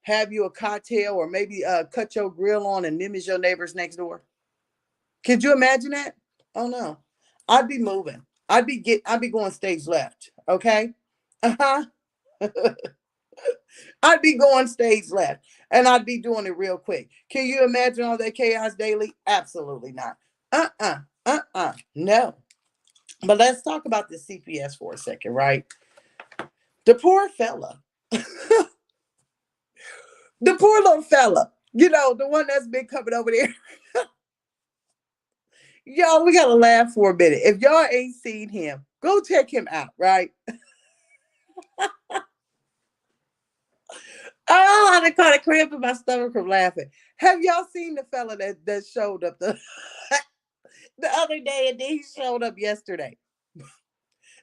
have you a cocktail or maybe cut your grill on and them is your neighbors next door? Could you imagine that? Oh no. I'd be moving. I'd be going stage left. Okay. Uh-huh. I'd be going stage left and I'd be doing it real quick. Can you imagine all that chaos daily? Absolutely not. No. But let's talk about the CPS for a second, right? The poor fella. The poor little fella. The one that's been coming over there. Y'all, we gotta laugh for a minute. If y'all ain't seen him, go check him out, right? Oh, I caught a cramp in my stomach from laughing. Have y'all seen the fella that showed up the other day and then he showed up yesterday?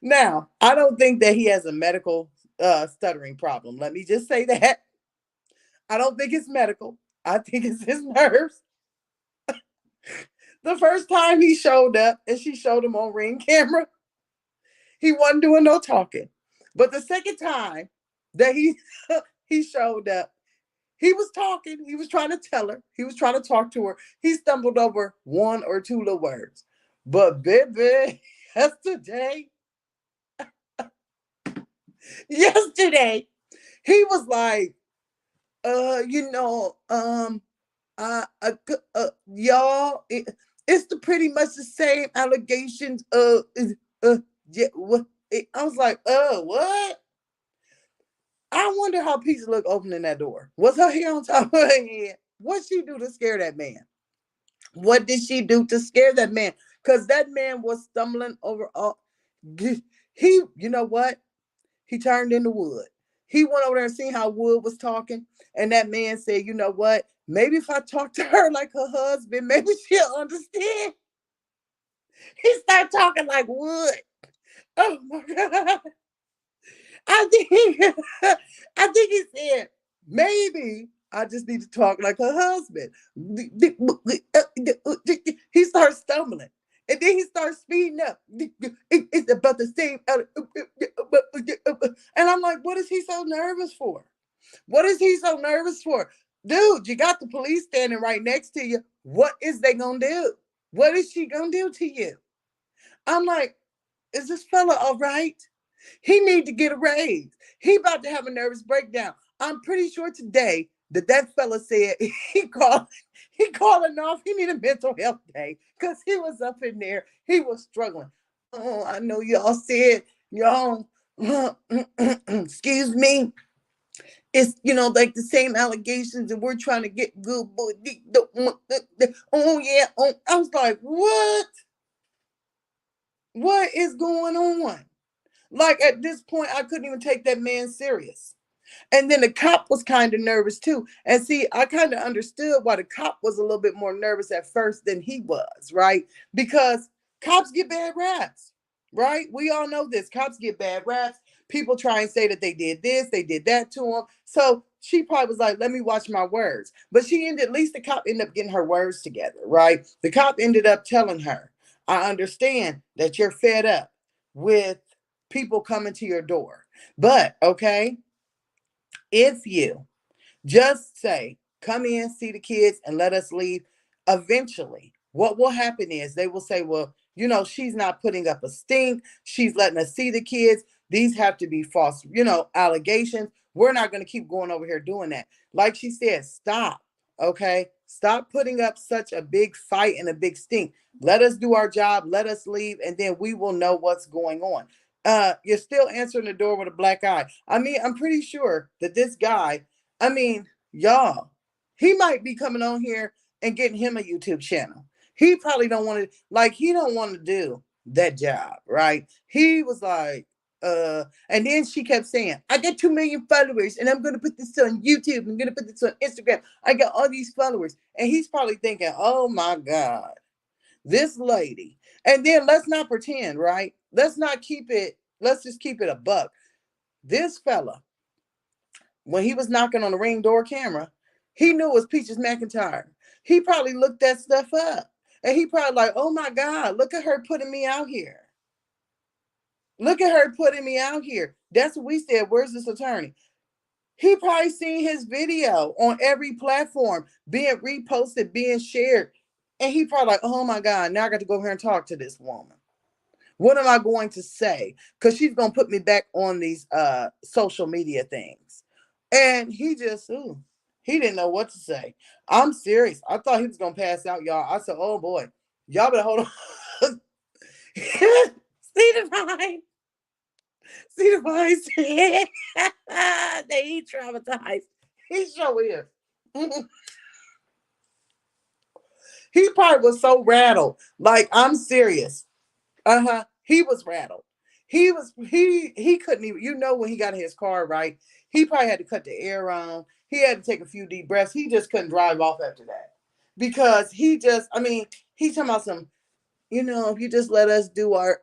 Now, I don't think that he has a medical stuttering problem. Let me just say that. I don't think it's medical. I think it's his nerves. The first time he showed up and she showed him on ring camera, he wasn't doing no talking. But the second time that he showed up, he was talking. He was trying to tell her. He was trying to talk to her. He stumbled over one or two little words. But baby, yesterday, yesterday, he was like, you know, y'all, it's pretty much the same allegations. Yeah, what? I was like, what? I wonder how Peach looked opening that door. Was her hair on top of her head? What she do to scare that man? What did she do to scare that man? Because that man was stumbling over all. He, you know what? He turned into wood. He went over there and seen how Wood was talking. And that man said, you know what? Maybe if I talk to her like her husband, maybe she'll understand. He started talking like Wood. Oh my God. I think I think he said, maybe I just need to talk like her husband. He starts stumbling. And then he starts speeding up. It's about the same. And I'm like, what is he so nervous for? What is he so nervous for? Dude, you got the police standing right next to you. What is they gonna do? What is she gonna do to you? I'm like, is this fella all right? He need to get a raise. He about to have a nervous breakdown. I'm pretty sure today that fella said he calling off. He need a mental health day because he was up in there. He was struggling. Oh, I know y'all said y'all. Excuse me. It's like the same allegations, and we're trying to get good. Oh yeah. Oh, I was like, what? What is going on? Like at this point, I couldn't even take that man serious. And then the cop was kind of nervous too. And see, I kind of understood why the cop was a little bit more nervous at first than he was, right? Because cops get bad raps, right? We all know this. Cops get bad raps. People try and say that they did this, they did that to him. So she probably was like, let me watch my words. But at least the cop ended up getting her words together, right? The cop ended up telling her, I understand that you're fed up with people coming to your door. But okay, if you just say, come in, see the kids, and let us leave, eventually, what will happen is they will say, well, she's not putting up a stink. She's letting us see the kids. These have to be false, allegations. We're not going to keep going over here doing that. Like she said, stop. Okay. Stop putting up such a big fight and a big stink. Let us do our job. Let us leave. And then we will know what's going on. You're still answering the door with a black eye. I mean, I'm pretty sure that this guy, I mean, y'all, he might be coming on here and getting him a YouTube channel. He probably don't want to, like, he don't want to do that job, right? He was like, and then she kept saying, I got 2 million followers and I'm going to put this on YouTube. I'm going to put this on Instagram. I got all these followers. And he's probably thinking, oh my God, this lady. And then let's not pretend, right? Let's just keep it a buck. This fella, when he was knocking on the ring door camera, he knew it was Peaches McIntyre. He probably looked that stuff up. And he probably like, oh my God, look at her putting me out here. Look at her putting me out here. That's what we said. Where's this attorney? He probably seen his video on every platform being reposted, being shared. And he probably like, oh my God, now I got to go here and talk to this woman. What am I going to say? Because she's going to put me back on these social media things. And he didn't know what to say. I'm serious. I thought he was going to pass out, y'all. I said, oh boy, y'all better hold on. See the vine? See the vine? He traumatized. He sure is. He probably was so rattled. Like, I'm serious. Uh-huh. He was rattled. He couldn't even, when he got in his car, right? He probably had to cut the air on. He had to take a few deep breaths. He just couldn't drive off after that. Because he's talking about some, if you just let us do our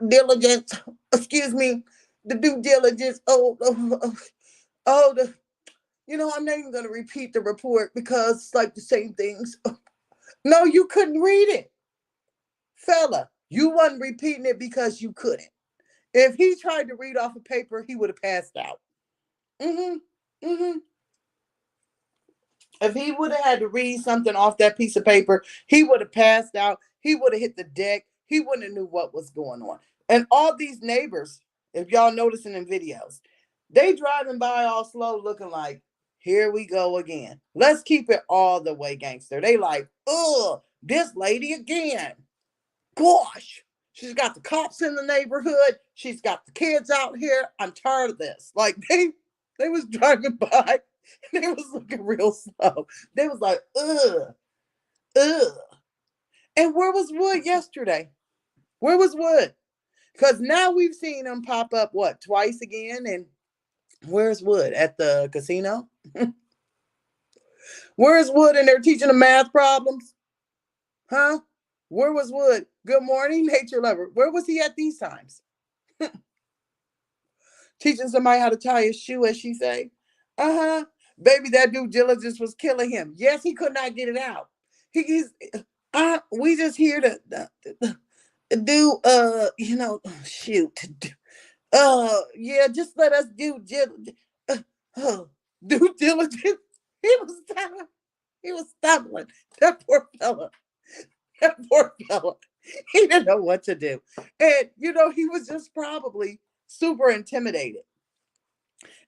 diligence, excuse me, the due diligence. I'm not even gonna repeat the report because it's like the same things. No, you couldn't read it. Fella, you wasn't repeating it because you couldn't. If he tried to read off a paper, he would have passed out. Mm-hmm. Mm-hmm. If he would have had to read something off that piece of paper, he would have passed out. He would have hit the deck. He wouldn't have knew what was going on. And all these neighbors, if y'all noticing in videos, they driving by all slow looking like, here we go again. Let's keep it all the way gangster. They like, this lady again. Gosh, She's got the cops in the neighborhood. She's got the kids out here. I'm tired of this. Like they was driving by and they was looking real slow. They was like, ugh, ugh. And where was Wood yesterday? Where was Wood? Because now we've seen him pop up, what, twice again? And where's Wood? At the casino? Where's Wood? And they're teaching the math problems? Huh? Where was Wood? Good morning, nature lover. Where was he at these times? Teaching somebody how to tie his shoe, as she say. Uh-huh. Baby, that due diligence was killing him. Yes, he could not get it out. He's we just here to do shoot. Yeah, just let us do due diligence. He was stumbling. That poor fella. That poor fella. He didn't know what to do. And he was just probably super intimidated.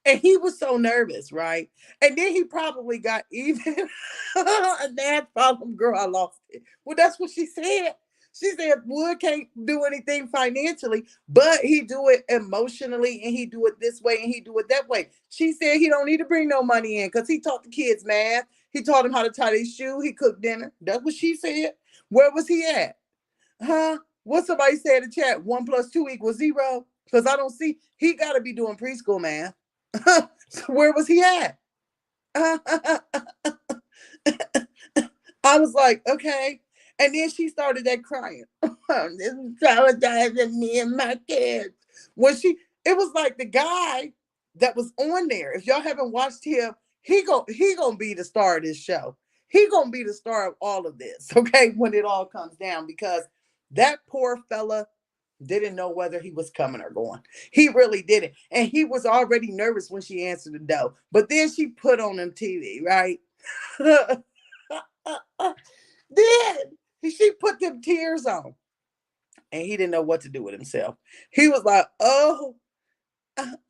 And he was so nervous, right? And then he probably got even a dad problem. Girl, I lost it. Well, that's what she said. She said Wood can't do anything financially, but he do it emotionally, and he do it this way, and he do it that way. She said he don't need to bring no money in because he taught the kids math. He taught them how to tie their shoe. He cooked dinner. That's what she said. Where was he at? Huh? What somebody said in the chat? 1 + 2 = 0. Because I don't see. He got to be doing preschool math. So where was he at? I was like, okay. And then she started that crying. This is traumatizing me and my kids. It was like the guy that was on there. If y'all haven't watched him, he gonna be the star of this show. He gonna be the star of all of this, okay, when it all comes down, because that poor fella didn't know whether he was coming or going. He really didn't. And he was already nervous when she answered the door. But then she put on him TV, right? Then she put them tears on. And he didn't know what to do with himself. He was like, oh,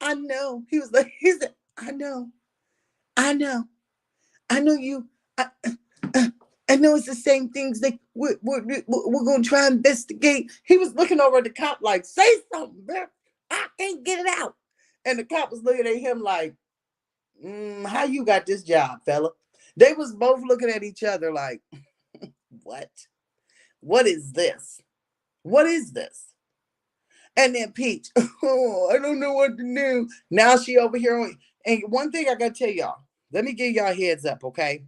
I know. He said, I know you. I know it's the same things that we're going to try and investigate. He was looking over at the cop like, say something, bro. I can't get it out. And the cop was looking at him like, how you got this job, fella? They was both looking at each other like, what? What is this? What is this? And then Peach, oh, I don't know what to do. Now she over here. And one thing I got to tell y'all, let me give y'all a heads up, okay?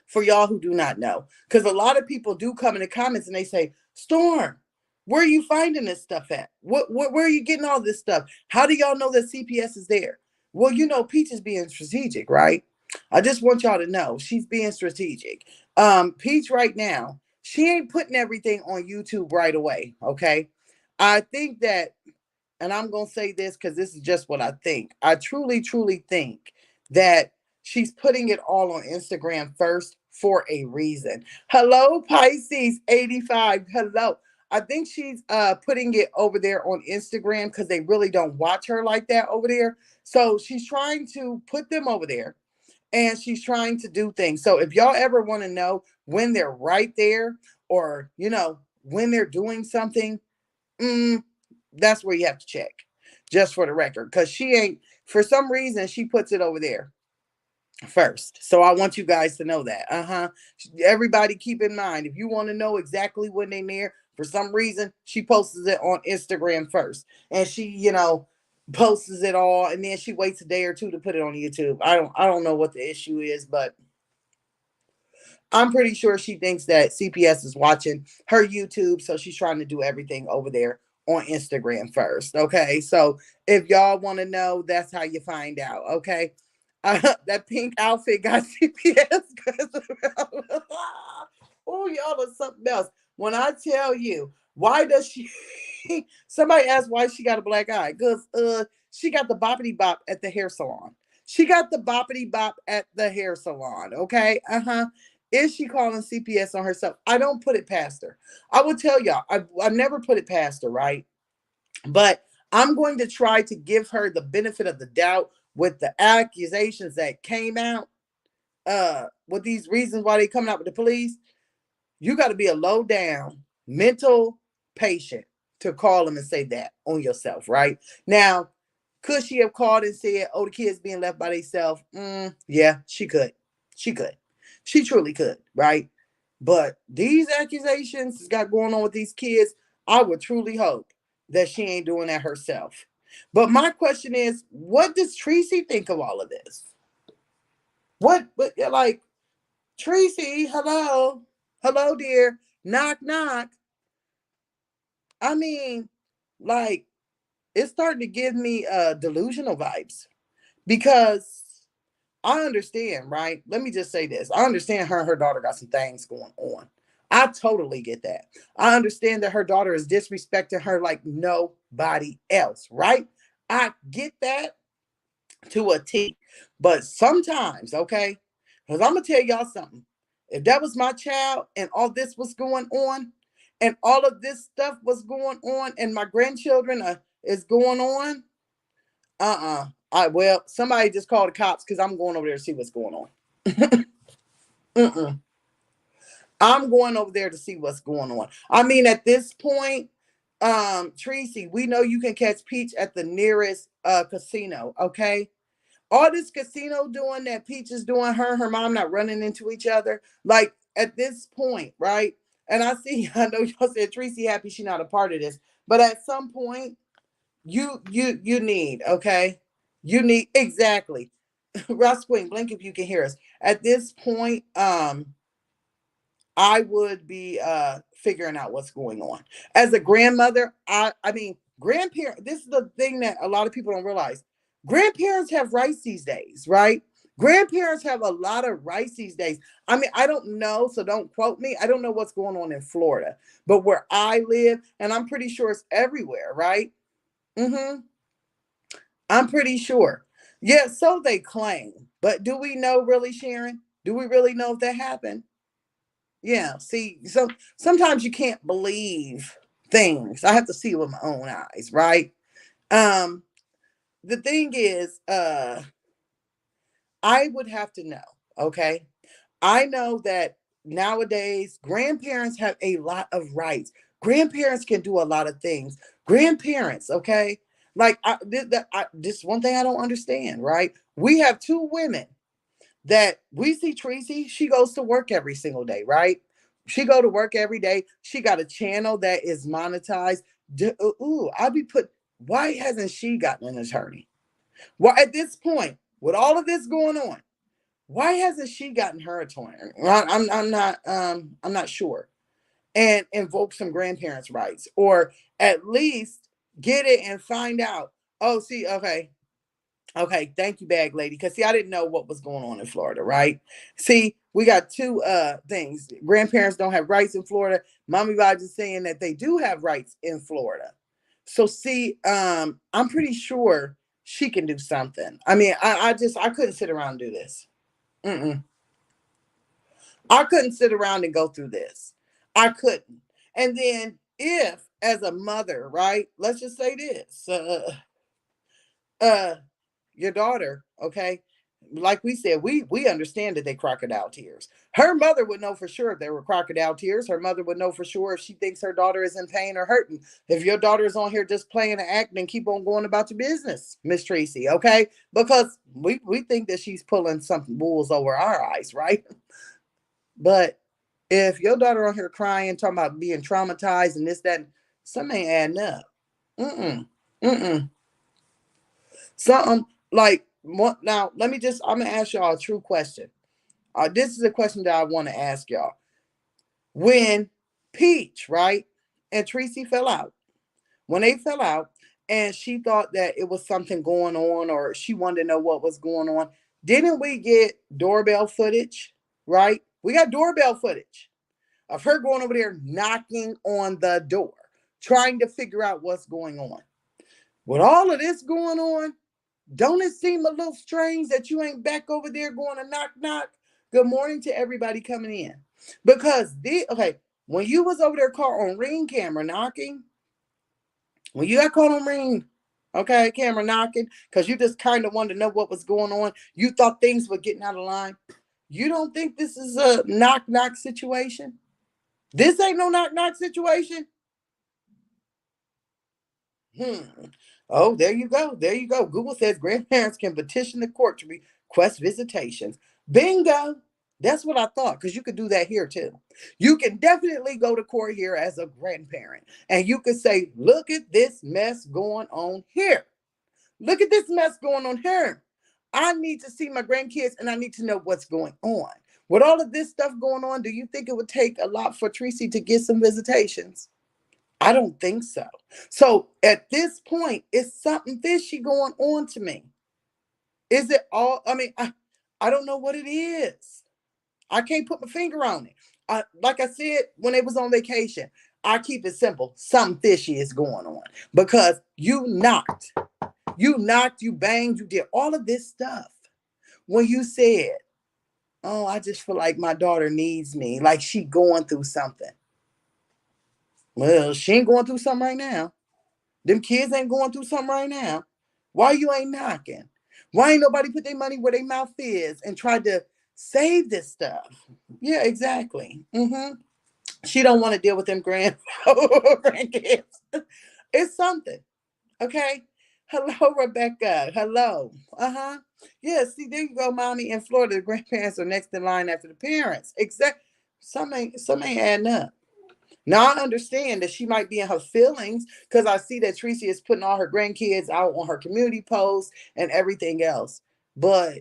For y'all who do not know, because a lot of people do come in the comments and they say, Storm, where are you finding this stuff at? Where are you getting all this stuff? How do y'all know that CPS is there? Well, Peach is being strategic, right? I just want y'all to know she's being strategic. Peach right now, she ain't putting everything on YouTube right away, okay? I think that, and I'm going to say this because this is just what I think. I truly, truly think that she's putting it all on Instagram first for a reason. Hello, Pisces 85. Hello. I think she's putting it over there on Instagram because they really don't watch her like that over there. So she's trying to put them over there, and she's trying to do things. So if y'all ever want to know when they're right there, or, when they're doing something, that's where you have to check, just for the record, because she ain't, for some reason, she puts it over there first. So I want you guys to know that. Everybody keep in mind, if you want to know exactly when they're near, for some reason, she posts it on Instagram first. And she, posts it all, and then she waits a day or two to put it on YouTube. I don't know what the issue is, but I'm pretty sure she thinks that CPS is watching her YouTube, so she's trying to do everything over there on Instagram first. Okay, so if y'all want to know, that's how you find out. Okay, that pink outfit got CPS. Oh, y'all are something else. When I tell you, why does she? Somebody asked why she got a black eye. Because she got the boppity bop at the hair salon. She got the boppity bop at the hair salon. Okay, Is she calling CPS on herself? I don't put it past her. I will tell y'all, I never put it past her, right? But I'm going to try to give her the benefit of the doubt with the accusations that came out, with these reasons why they coming out with the police. You got to be a low down mental patient to call them and say that on yourself, right? Now, could she have called and said, "Oh, the kids being left by themselves"? Yeah, she could. She could. She truly could, right? But these accusations got going on with these kids. I would truly hope that she ain't doing that herself. But my question is, what does Tracy think of all of this? What? But like, Tracy, hello, hello, dear, knock, knock. I mean, like, it's starting to give me delusional vibes because I understand, right? Let me just say this. I understand her and her daughter got some things going on. I totally get that. I understand that her daughter is disrespecting her like nobody else, right? I get that to a T. But sometimes, okay, because I'm going to tell y'all something. If that was my child and all this was going on, and all of this stuff was going on, and my grandchildren is going on, well, somebody just called the cops because I'm going over there to see what's going on. I'm going over there to see what's going on. I mean, at this point, Tracy, we know you can catch Peach at the nearest casino, okay? All this casino doing that Peach is doing, her and her mom not running into each other. Like at this point, right? And I know y'all said Tracy happy she not a part of this, but at some point, you need, okay? You need exactly. Ross Queen, blink if you can hear us. At this point, I would be figuring out what's going on. As a grandmother, I mean, grandparent, this is the thing that a lot of people don't realize. Grandparents have rights these days, right? Grandparents have a lot of rights these days. I mean, I don't know, so don't quote me. I don't know what's going on in Florida, but where I live, and I'm pretty sure it's everywhere, right? Mm-hmm. I'm pretty sure. Yeah, so they claim. But do we know really, Sharon? Do we really know if that happened? Yeah, see, so sometimes you can't believe things. I have to see with my own eyes, right? Um, the thing is, I would have to know, okay? I know that nowadays grandparents have a lot of rights. Grandparents can do a lot of things. Grandparents, okay? Like this one thing I don't understand, right? We have two women that we see. Tracy, she goes to work every single day, right? She go to work every day. She got a channel that is monetized. Ooh, I'd be put. Why hasn't she gotten an attorney? Well, at this point, with all of this going on, why hasn't she gotten her attorney? I'm not sure. And invoke some grandparents' rights, or at least get it and find out. Oh, see, okay, okay, thank you, bag lady. Because see, I didn't know what was going on in Florida, right? See, we got two things. Grandparents don't have rights in Florida. Mommy Rogers is saying that they do have rights in Florida. So see, I'm pretty sure she can do something. I mean, I couldn't sit around and do this. Mm-mm. I couldn't sit around and go through this. I couldn't. And then if as a mother, right? Let's just say this. Uh your daughter, okay? Like we said, we understand that they crocodile tears. Her mother would know for sure if they were crocodile tears. Her mother would know for sure if she thinks her daughter is in pain or hurting. If your daughter is on here just playing and acting, keep on going about your business, Miss Tracy, okay? Because we think that she's pulling some wolves over our eyes, right? But if your daughter on here crying, talking about being traumatized and this, that, something ain't adding up. Mm-mm. Mm-mm. Something like what now, let me just I'm gonna ask y'all a true question. This is a question that I want to ask y'all. When Peach, right, and Tracy fell out, when they fell out, and she thought that it was something going on, or she wanted to know what was going on, didn't we get doorbell footage? Right? We got doorbell footage of her going over there knocking on the door, trying to figure out what's going on. With all of this going on, don't it seem a little strange that you ain't back over there going to knock knock? Good morning to everybody coming in. Because when you was over there caught on ring camera knocking, when you got caught on ring, okay, camera knocking, because you just kind of wanted to know what was going on, you thought things were getting out of line. You don't think this is a knock knock situation? This ain't no knock knock situation. Hmm. Oh, there you go. There you go. Google says grandparents can petition the court to request visitations. Bingo. That's what I thought, because you could do that here too. You can definitely go to court here as a grandparent, and you could say, look at this mess going on here. Look at this mess going on here. I need to see my grandkids and I need to know what's going on. With all of this stuff going on, do you think it would take a lot for Tracy to get some visitations? I don't think so. So at this point, it's something fishy going on to me. Is it all? I don't know what it is. I can't put my finger on it. Like I said, when they was on vacation, I keep it simple. Something fishy is going on because you knocked, you banged, you did all of this stuff. When you said, oh, I just feel like my daughter needs me, like she going through something. Well, she ain't going through something right now. Them kids ain't going through something right now. Why you ain't knocking? Why ain't nobody put their money where their mouth is and tried to save this stuff? Yeah, exactly. She don't want to deal with them grandkids. It's something. Okay. Hello, Rebecca. Hello. Yeah, see, there you go, mommy. In Florida, the grandparents are next in line after the parents. Exactly. Some ain't adding up. Now I understand that she might be in her feelings because I see that Tracy is putting all her grandkids out on her community posts and everything else. But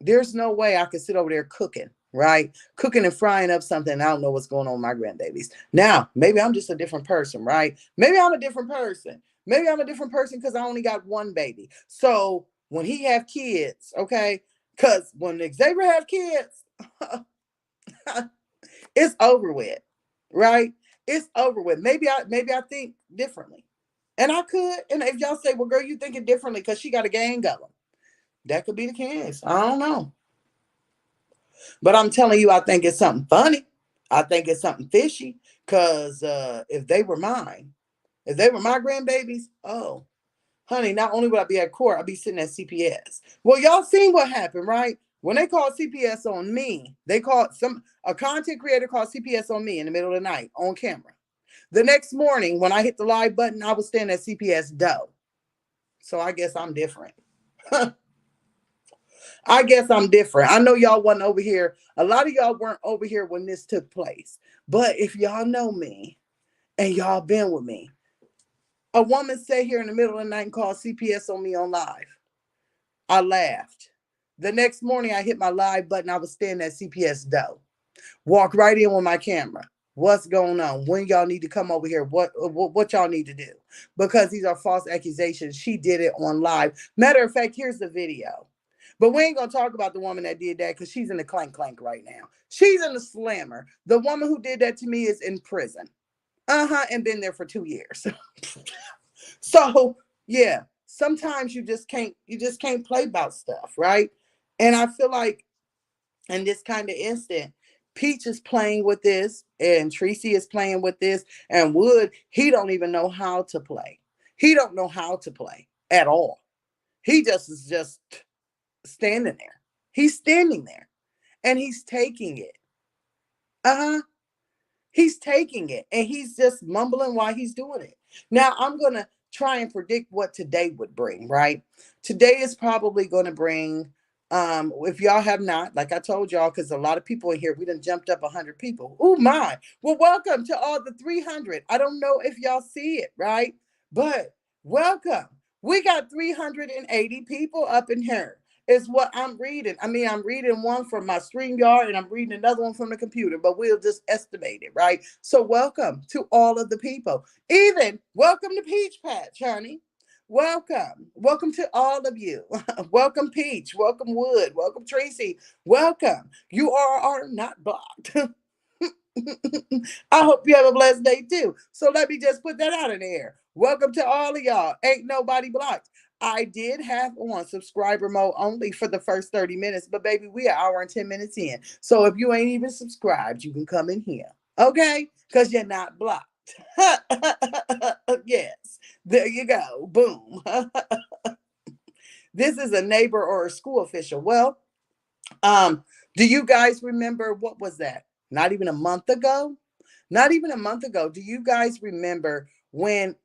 there's no way I could sit over there cooking, right? Cooking and frying up something. I don't know what's going on with my grandbabies. Now, maybe I'm just a different person, right? Maybe I'm a different person. Maybe I'm a different person because I only got one baby. So when he have kids, okay, because when Xavier have kids, it's over with, right? It's over with. Maybe I think differently. And I could. And if y'all say, well, girl, you thinking differently because she got a gang of them. That could be the case. I don't know. But I'm telling you, I think it's something funny. I think it's something fishy. Cause if they were mine, if they were my grandbabies, oh, honey, not only would I be at court, I'd be sitting at CPS. Well, y'all seen what happened, right? When they called CPS on me, they called a content creator called CPS on me in the middle of the night on camera. The next morning, when I hit the live button, I was standing at CPS Doe. So I guess I'm different. I guess I'm different. I know y'all wasn't over here. A lot of y'all weren't over here when this took place. But if y'all know me and y'all been with me, a woman sat here in the middle of the night and called CPS on me on live. I laughed. The next morning, I hit my live button. I was standing at CPS Doe. Walk right in with my camera. What's going on? When y'all need to come over here? What y'all need to do? Because these are false accusations. She did it on live. Matter of fact, here's the video. But we ain't gonna talk about the woman that did that because she's in the clank clank right now. She's in the slammer. The woman who did that to me is in prison. And been there for 2 years. So yeah, sometimes you just can't play about stuff, right? And I feel like in this kind of instant, Peach is playing with this, and Tracy is playing with this, and Wood, he don't even know how to play. He don't know how to play at all. He just is just standing there. He's standing there, and he's taking it. Uh-huh. He's taking it, and he's just mumbling while he's doing it. Now, I'm going to try and predict what today would bring, right? Today is probably going to bring, if y'all have not, like I told y'all, because a lot of people in here, we done jumped up 100 people. Oh, my. Well, welcome to all the 300. I don't know if y'all see it, right? But welcome. We got 380 people up in here is what I'm reading. I mean, I'm reading one from my StreamYard and I'm reading another one from the computer, but we'll just estimate it, right? So welcome to all of the people. Even welcome to Peach Patch, honey. Welcome. Welcome to all of you. Welcome, Peach. Welcome, Wood. Welcome, Tracy. Welcome. You are not blocked. I hope you have a blessed day too. So let me just put that out in the air. Welcome to all of y'all. Ain't nobody blocked. I did have on subscriber mode only for the first 30 minutes, but baby, we are an hour and 10 minutes in. So if you ain't even subscribed, you can come in here. Okay? Because you're not blocked. Yes. There you go. Boom. This is a neighbor or a school official. Well, do you guys remember what was that? Not even a month ago? Not even a month ago. Do you guys remember when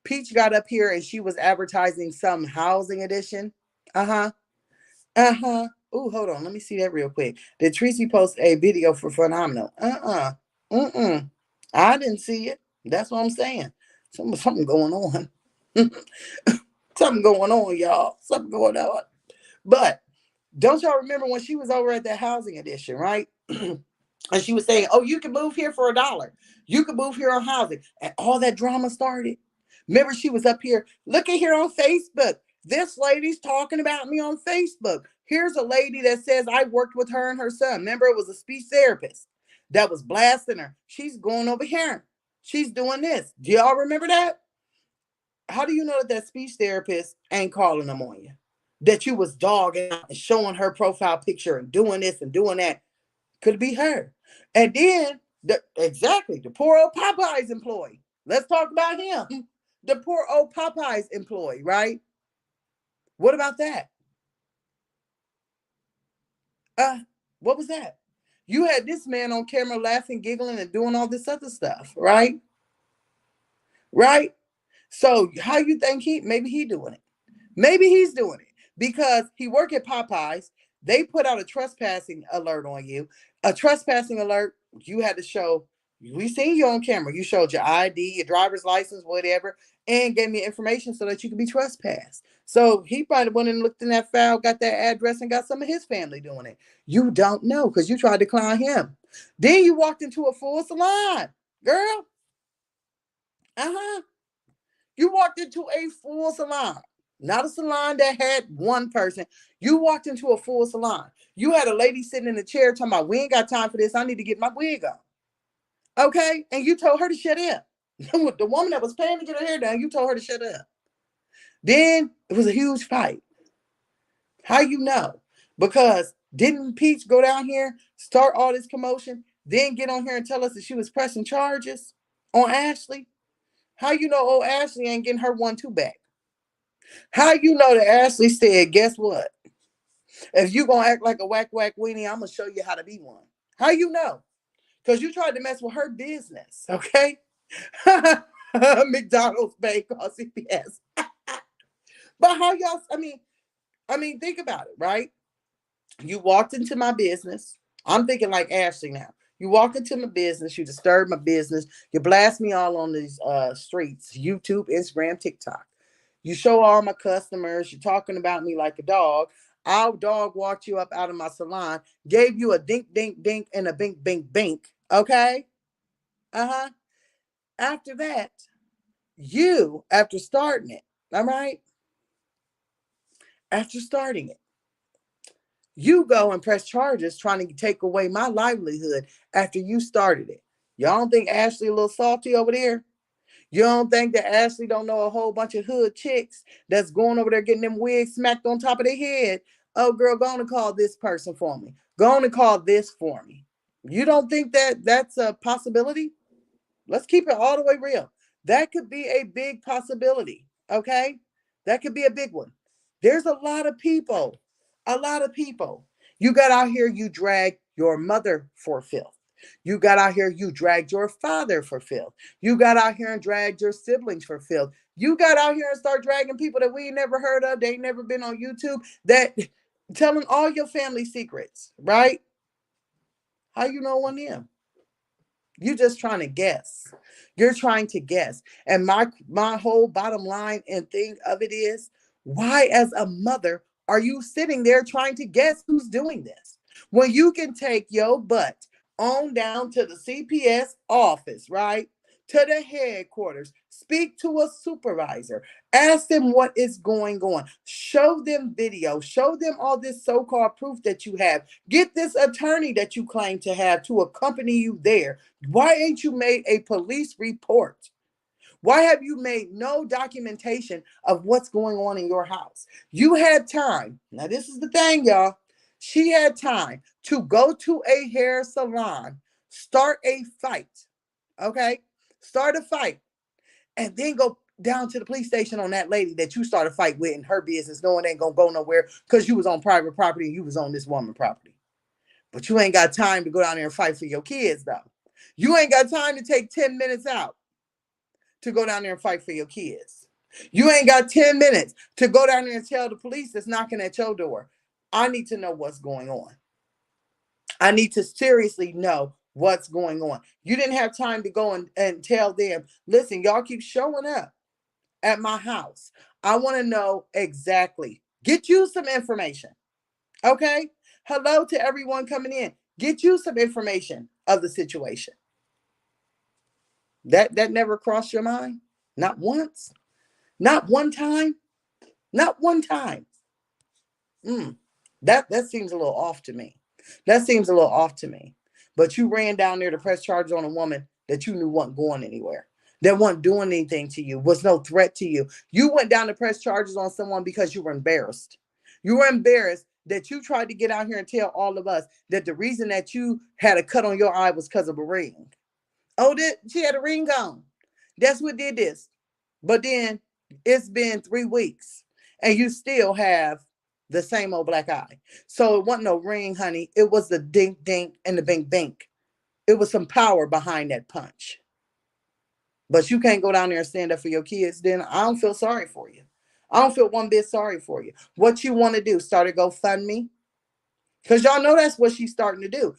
Peach got up here and she was advertising some housing edition. Uh-huh. Uh-huh. Oh, hold on. Let me see that real quick. Did Tracy post a video for Phenomenal? Uh-uh. Mm-mm. I didn't see it. That's what I'm saying. Something going on. Something going on, y'all. Something going on. But don't y'all remember when she was over at that housing edition, right? And she was saying, "Oh, you can move here for $1. You can move here on housing," and all that drama started. Remember, she was up here. Look at here on Facebook. This lady's talking about me on Facebook. Here's a lady that says I worked with her and her son. Remember, it was a speech therapist that was blasting her. She's going over here. She's doing this. Do y'all remember that? How do you know that that speech therapist ain't calling them on you? That you was dogging out and showing her profile picture and doing this and doing that. Could be her. And then exactly the poor old Popeyes employee. Let's talk about him. The poor old Popeyes employee, right? What about that? Uh, what was that? You had this man on camera laughing, giggling, and doing all this other stuff, right? Right? So how you think maybe he doing it? Maybe he's doing it because he worked at Popeyes. They put out a trespassing alert on you. A trespassing alert, you had to show, we seen you on camera. You showed your ID, your driver's license, whatever, and gave me information so that you could be trespassed. So he probably went and looked in that file, got that address, and got some of his family doing it. You don't know because you tried to clown him. Then you walked into a full salon, girl. Uh-huh. You walked into a full salon, not a salon that had one person. You walked into a full salon. You had a lady sitting in the chair talking about, we ain't got time for this. I need to get my wig on. Okay. And you told her to shut up. The woman that was paying to get her hair done, you told her to shut up. Then it was a huge fight. How you know? Because didn't Peach go down here, start all this commotion, then get on here and tell us that she was pressing charges on Ashley? How you know old Ashley ain't getting her 1-2 back? How you know that Ashley said, guess what? If you gonna act like a whack weenie, I'm gonna show you how to be one. How you know? Because you tried to mess with her business, okay? McDonald's Bank on CPS. But how y'all, I mean, think about it, right? You walked into my business. I'm thinking like Ashley now. You walk into my business, you disturb my business, you blast me all on these streets, YouTube, Instagram, TikTok. You show all my customers, you're talking about me like a dog. Our dog walked you up out of my salon, gave you a dink, dink, dink, and a bink, bink, bink. Okay? Uh-huh. After that, after starting it, all right? After starting it, you go and press charges trying to take away my livelihood after you started it. Y'all don't think Ashley a little salty over there? You don't think that Ashley don't know a whole bunch of hood chicks that's going over there getting them wigs smacked on top of their head? Oh, girl, go on and call this person for me. Go on and call this for me. You don't think that that's a possibility? Let's keep it all the way real. That could be a big possibility. Okay. That could be a big one. There's a lot of people. A lot of people. You got out here, you drag your mother for filth. You got out here, you dragged your father for filth. You got out here and dragged your siblings for filth. You got out here and start dragging people that we ain't never heard of. They ain't never been on YouTube. That telling all your family secrets, right? How you know one of them? You're just trying to guess. You're trying to guess. And my whole bottom line and thing of it is, why as a mother are you sitting there trying to guess who's doing this? When you can take your butt on down to the CPS office, right? To the headquarters, speak to a supervisor, ask them what is going on, show them video, show them all this so-called proof that you have, get this attorney that you claim to have to accompany you there. Why ain't you made a police report? Why have you made no documentation of what's going on in your house? You had time. Now, this is the thing, y'all. She had time to go to a hair salon, start a fight, okay? Start a fight, and then go down to the police station on that lady that you started a fight with in her business, knowing it ain't gonna go nowhere because you was on private property and you was on this woman property. But you ain't got time to go down there and fight for your kids, though. You ain't got time to take 10 minutes out to go down there and fight for your kids. You ain't got 10 minutes to go down there and tell the police that's knocking at your door. I need to know what's going on. I need to seriously know what's going on. You didn't have time to go and tell them, listen, y'all keep showing up at my house. I want to know exactly. Get you some information. Okay? Hello to everyone coming in. Get you some information of the situation. That never crossed your mind? Not once? Not one time? Not one time. That seems a little off to me. That seems a little off to me. But you ran down there to press charges on a woman that you knew wasn't going anywhere, that wasn't doing anything to you, was no threat to you. You went down to press charges on someone because you were embarrassed. You were embarrassed that you tried to get out here and tell all of us that the reason that you had a cut on your eye was because of a ring. Oh, she had a ring on. That's what did this. But then it's been 3 weeks and you still have the same old black eye. So it wasn't no ring, honey. It was the dink dink and the bink bink. It was some power behind that punch. But you can't go down there and stand up for your kids, then I don't feel sorry for you. I don't feel one bit sorry for you. What you want to do, start a GoFundMe? Because y'all know that's what she's starting to do.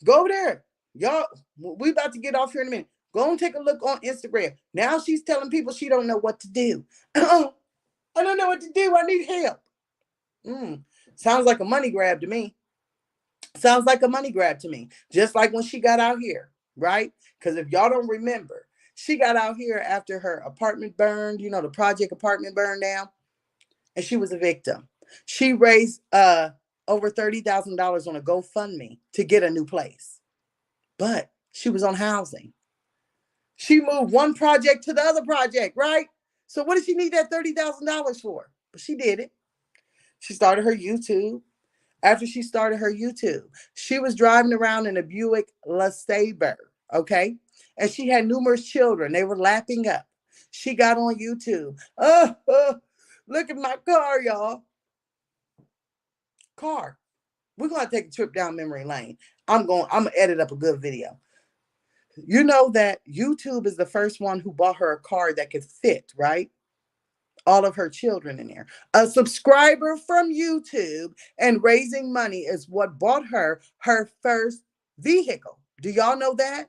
Go over there. Y'all, we about to get off here in a minute. Go and take a look on Instagram. Now she's telling people she don't know what to do. I don't know what to do. I need help. Sounds like a money grab to me. Sounds like a money grab to me. Just like when she got out here, right? Because if y'all don't remember, she got out here after her apartment burned, the project apartment burned down, and she was a victim. She raised over $30,000 on a GoFundMe to get a new place. But she was on housing. She moved one project to the other project, right? So what did she need that $30,000 for? But she did it. She started her YouTube. After she started her YouTube, she was driving around in a Buick LeSabre, okay? And she had numerous children. They were lapping up. She got on YouTube. Look at my car, y'all. Car. We're going to take a trip down memory lane. I'm going to edit up a good video. You know that YouTube is the first one who bought her a car that could fit, right? All of her children in there. A subscriber from YouTube and raising money is what bought her first vehicle. Do y'all know that?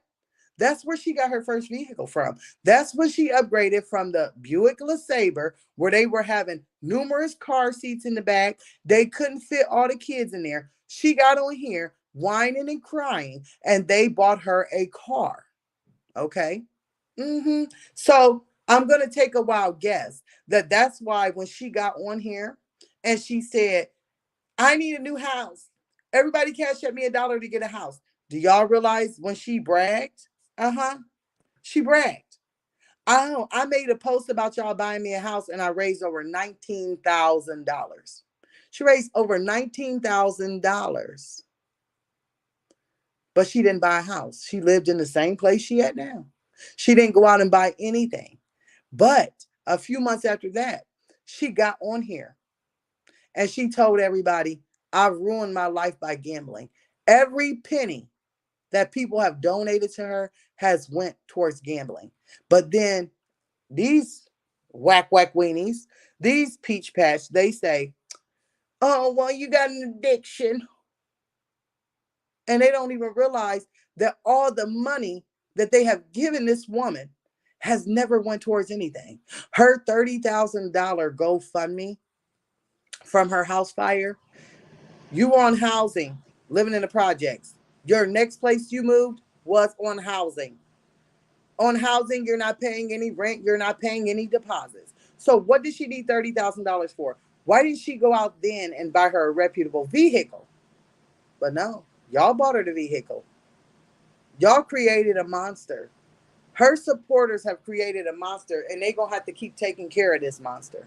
That's where she got her first vehicle from. That's when she upgraded from the Buick LeSabre, where they were having numerous car seats in the back. They couldn't fit all the kids in there. She got on here whining and crying, and they bought her a car. Okay? So I'm going to take a wild guess that's why when she got on here and she said, I need a new house. Everybody cash at me $1 to get a house. Do y'all realize when she bragged? She bragged. I made a post about y'all buying me a house and I raised over $19,000. She raised over $19,000. But she didn't buy a house. She lived in the same place she at now. She didn't go out and buy anything. But a few months after that, she got on here and she told everybody, I ruined my life by gambling. Every penny that people have donated to her has went towards gambling. But then these whack weenies, these peach patch, they say, oh, well, you got an addiction. And they don't even realize that all the money that they have given this woman has never went towards anything. Her $30,000 GoFundMe from her house fire, you were on housing, living in the projects. Your next place you moved was on housing. On housing, you're not paying any rent. You're not paying any deposits. So what did she need $30,000 for? Why didn't she go out then and buy her a reputable vehicle? But no, y'all bought her the vehicle. Y'all created a monster. Her supporters have created a monster, and they're going to have to keep taking care of this monster.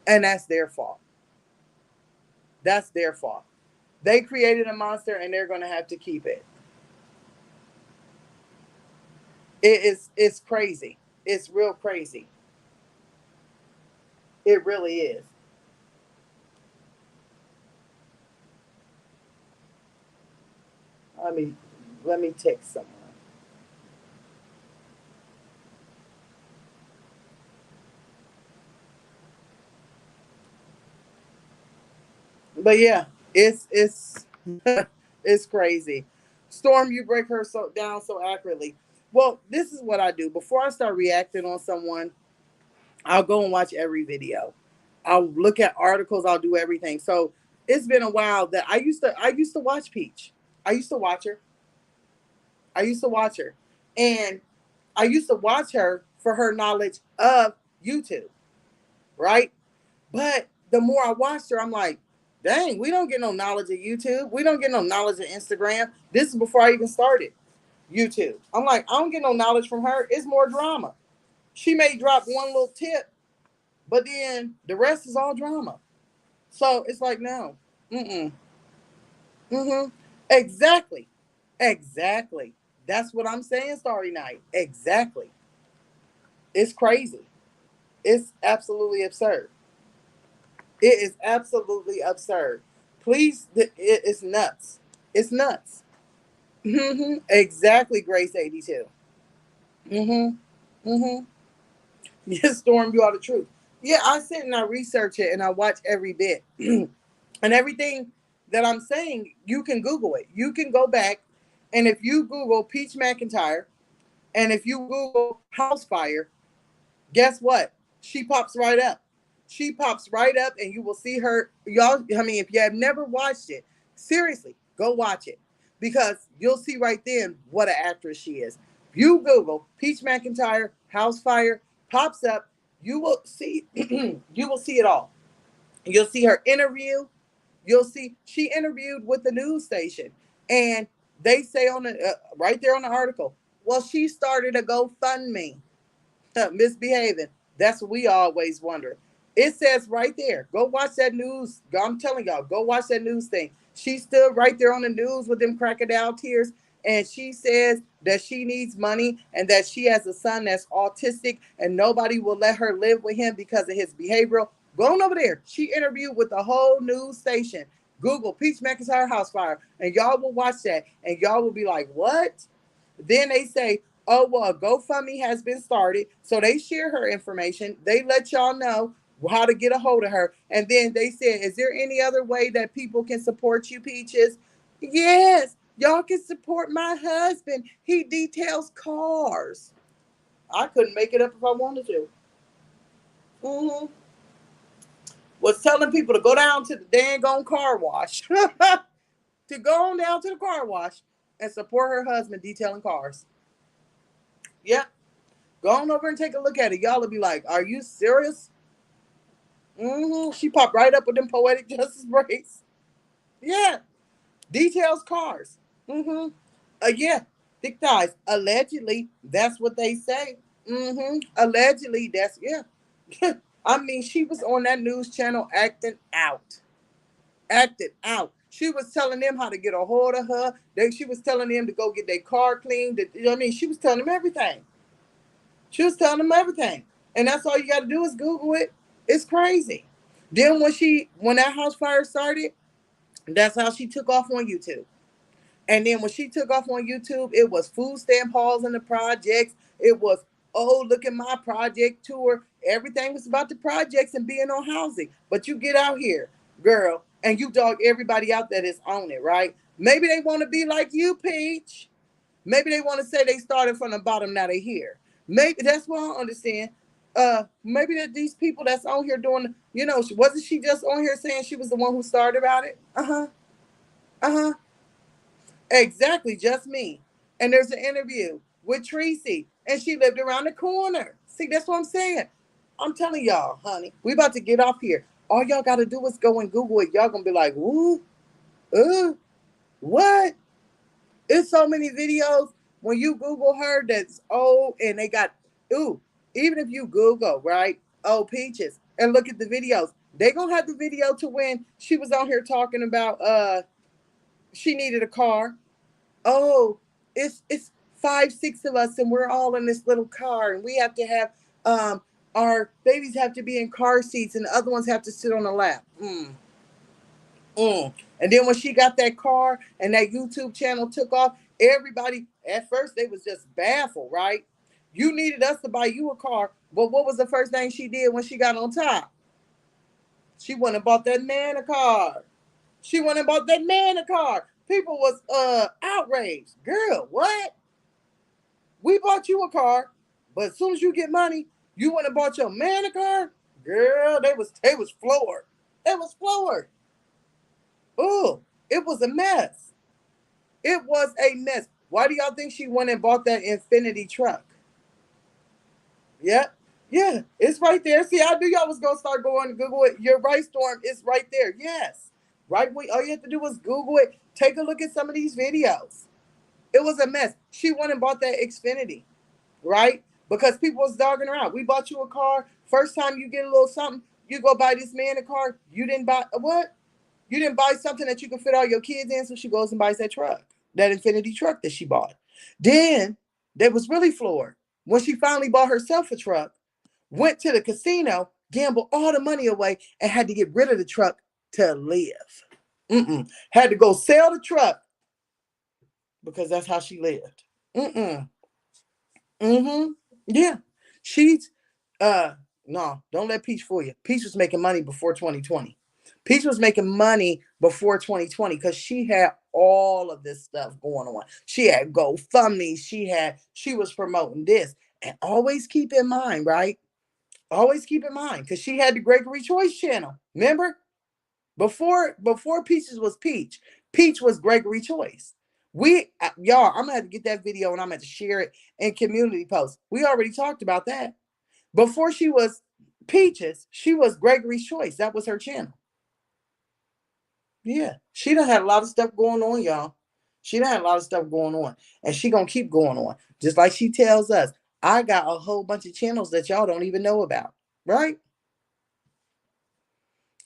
And that's their fault. That's their fault. They created a monster, and they're going to have to keep it. It's crazy. It's real crazy. It really is. Let me text someone. But yeah, it's it's crazy. Storm, you break her so down so accurately. Well, this is what I do. Before I start reacting on someone, I'll go and watch every video. I'll look at articles, I'll do everything. So it's been a while that I used to watch Peach. I used to watch her. I used to watch her. And I used to watch her for her knowledge of YouTube, right? But the more I watched her, I'm like, dang, we don't get no knowledge of YouTube. We don't get no knowledge of Instagram. This is before I even started YouTube. I'm like, I don't get no knowledge from her. It's more drama. She may drop one little tip, but then the rest is all drama. So it's like, no. Mm-mm. Mm-hmm. Exactly. Exactly. That's what I'm saying, Starry Night. Exactly. It's crazy. It's absolutely absurd. It is absolutely absurd. Please, it's nuts. It's nuts. Hmm. Exactly, Grace 82. Hmm. Hmm. Yes, Storm, you are the truth. Yeah, I sit and I research it and I watch every bit. And everything that I'm saying, you can Google it. You can go back, and if you Google Peach McIntyre, and if you Google house fire, guess what? She pops right up. She pops right up, and you will see her. Y'all, I mean, if you have never watched it, seriously, go watch it because you'll see right then what an actress she is. You Google Peach McIntyre house fire pops up, you will see. You will see it all. You'll see her interview. You'll see she interviewed with the news station, and they say on the right there on the article, well, she started a GoFundMe. Misbehaving. That's what we always wonder. It says right there. Go watch that news. I'm telling y'all, go watch that news thing. She stood right there on the news with them crocodile tears, and she says that she needs money and that she has a son that's autistic, and nobody will let her live with him because of his behavioral. Go on over there. She interviewed with the whole news station. Google Peach McIntyre house fire, and y'all will watch that, and y'all will be like, "What?" Then they say, oh, well, GoFundMe has been started. So they share her information. They let y'all know how to get a hold of her. And then they said, is there any other way that people can support you, Peaches? Yes, y'all can support my husband. He details cars. I couldn't make it up if I wanted to. Mm-hmm. Was telling people to go down to the dang on car wash. To go on down to the car wash and support her husband detailing cars. Yep. Go on over and take a look at it. Y'all will be like, are you serious? Mm-hmm. She popped right up with them poetic justice braids. Yeah. Details cars. Mm-hmm. Yeah. Thick thighs. Allegedly, that's what they say. Mm-hmm. Allegedly, that's, yeah. I mean, she was on that news channel acting out. Acting out. She was telling them how to get a hold of her. She was telling them to go get their car cleaned. You know what I mean? She was telling them everything. She was telling them everything. And that's all you got to do is Google it. It's crazy. Then when that house fire started, that's how she took off on YouTube. And then when she took off on YouTube, it was food stamp hauls in the projects. It was, oh, look at my project tour. Everything was about the projects and being on housing. But you get out here, girl, and you dog everybody out that is on it, right? Maybe they want to be like you, Peach. Maybe they want to say they started from the bottom, now they here. Maybe that's what I don't understand. Maybe that these people that's on here doing, wasn't she just on here saying she was the one who started about it? Uh-huh. Uh-huh. Exactly, just me. And there's an interview with Tracy, and she lived around the corner. See, that's what I'm saying. I'm telling y'all, honey, we about to get off here. All y'all got to do is go and Google it. Y'all gonna be like, ooh, what? It's so many videos when you Google her that's old and they got, ooh, even if you Google, right? Oh, Peaches, and look at the videos. They gonna have the video to when she was on here talking about she needed a car. Oh, it's five, six of us, and we're all in this little car, and we have to have our babies have to be in car seats, and the other ones have to sit on the lap. And then when she got that car and that YouTube channel took off, everybody at first they was just baffled, right? You needed us to buy you a car, but what was the first thing she did when she got on top? She went and bought that man a car. She went and bought that man a car. People was outraged. Girl, what? We bought you a car, but as soon as you get money, you went and bought your man a car. Girl, they was floored. They was floored. Oh, it was a mess. It was a mess. Why do y'all think she went and bought that Infinity truck? Yep. Yeah, it's right there. See, I knew y'all was gonna start going to Google it. You're right, Storm. It's right there. Yes. Right. All you have to do was Google it. Take a look at some of these videos. It was a mess. She went and bought that Xfinity, right? Because people was dogging her out. We bought you a car. First time you get a little something, you go buy this man a car. You didn't buy what? You didn't buy something that you can fit all your kids in, so she goes and buys that truck, that Infinity truck that she bought. Then they was really floored when she finally bought herself a truck, went to the casino, gambled all the money away, and had to get rid of the truck to live. Had to go sell the truck because that's how she lived. Mm-mm. Mm-hmm. Yeah. She's no, don't let Peach fool you. Peach was making money before 2020. Peach was making money before 2020 because she had all of this stuff going on. She had GoFundMe, she was promoting this. And always keep in mind, right? Always keep in mind, because she had the Gregory Choice channel. Remember? Before Peaches was Peach, Peach was Gregory Choice. Y'all, I'm gonna have to get that video and I'm gonna have to share it in community posts. We already talked about that. Before she was Peaches, she was Gregory's Choice. That was her channel. Yeah, she done had a lot of stuff going on, y'all. She done had a lot of stuff going on, and she gonna keep going on. Just like she tells us, I got a whole bunch of channels that y'all don't even know about, right?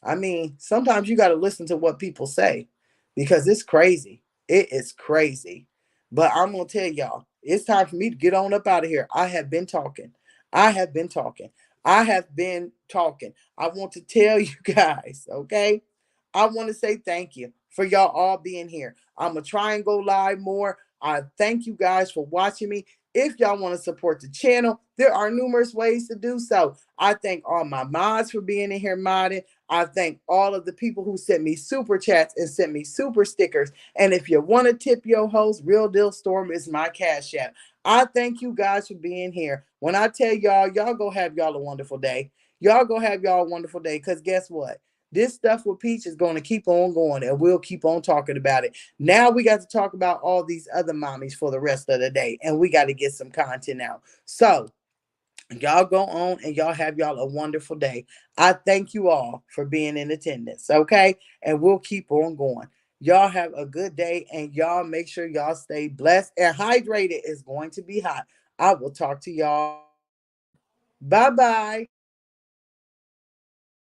I mean, sometimes you got to listen to what people say because it's crazy. It is crazy. But I'm going to tell y'all, it's time for me to get on up out of here. I have been talking. I have been talking. I have been talking. I want to tell you guys, okay? I want to say thank you for y'all all being here. I'm going to try and go live more. I thank you guys for watching me. If y'all want to support the channel, there are numerous ways to do so. I thank all my mods for being in here modding. I thank all of the people who sent me super chats and sent me super stickers. And if you want to tip your host, Real Deal Storm is my cash app. I thank you guys for being here. When I tell y'all, y'all go have y'all a wonderful day. Y'all go have y'all a wonderful day. Because guess what? This stuff with Peach is going to keep on going and we'll keep on talking about it. Now we got to talk about all these other mommies for the rest of the day. And we got to get some content out. So y'all go on and y'all have y'all a wonderful day. I thank you all for being in attendance. Okay. And we'll keep on going. Y'all have a good day and y'all make sure y'all stay blessed and hydrated. It's going to be hot. I will talk to y'all. Bye bye.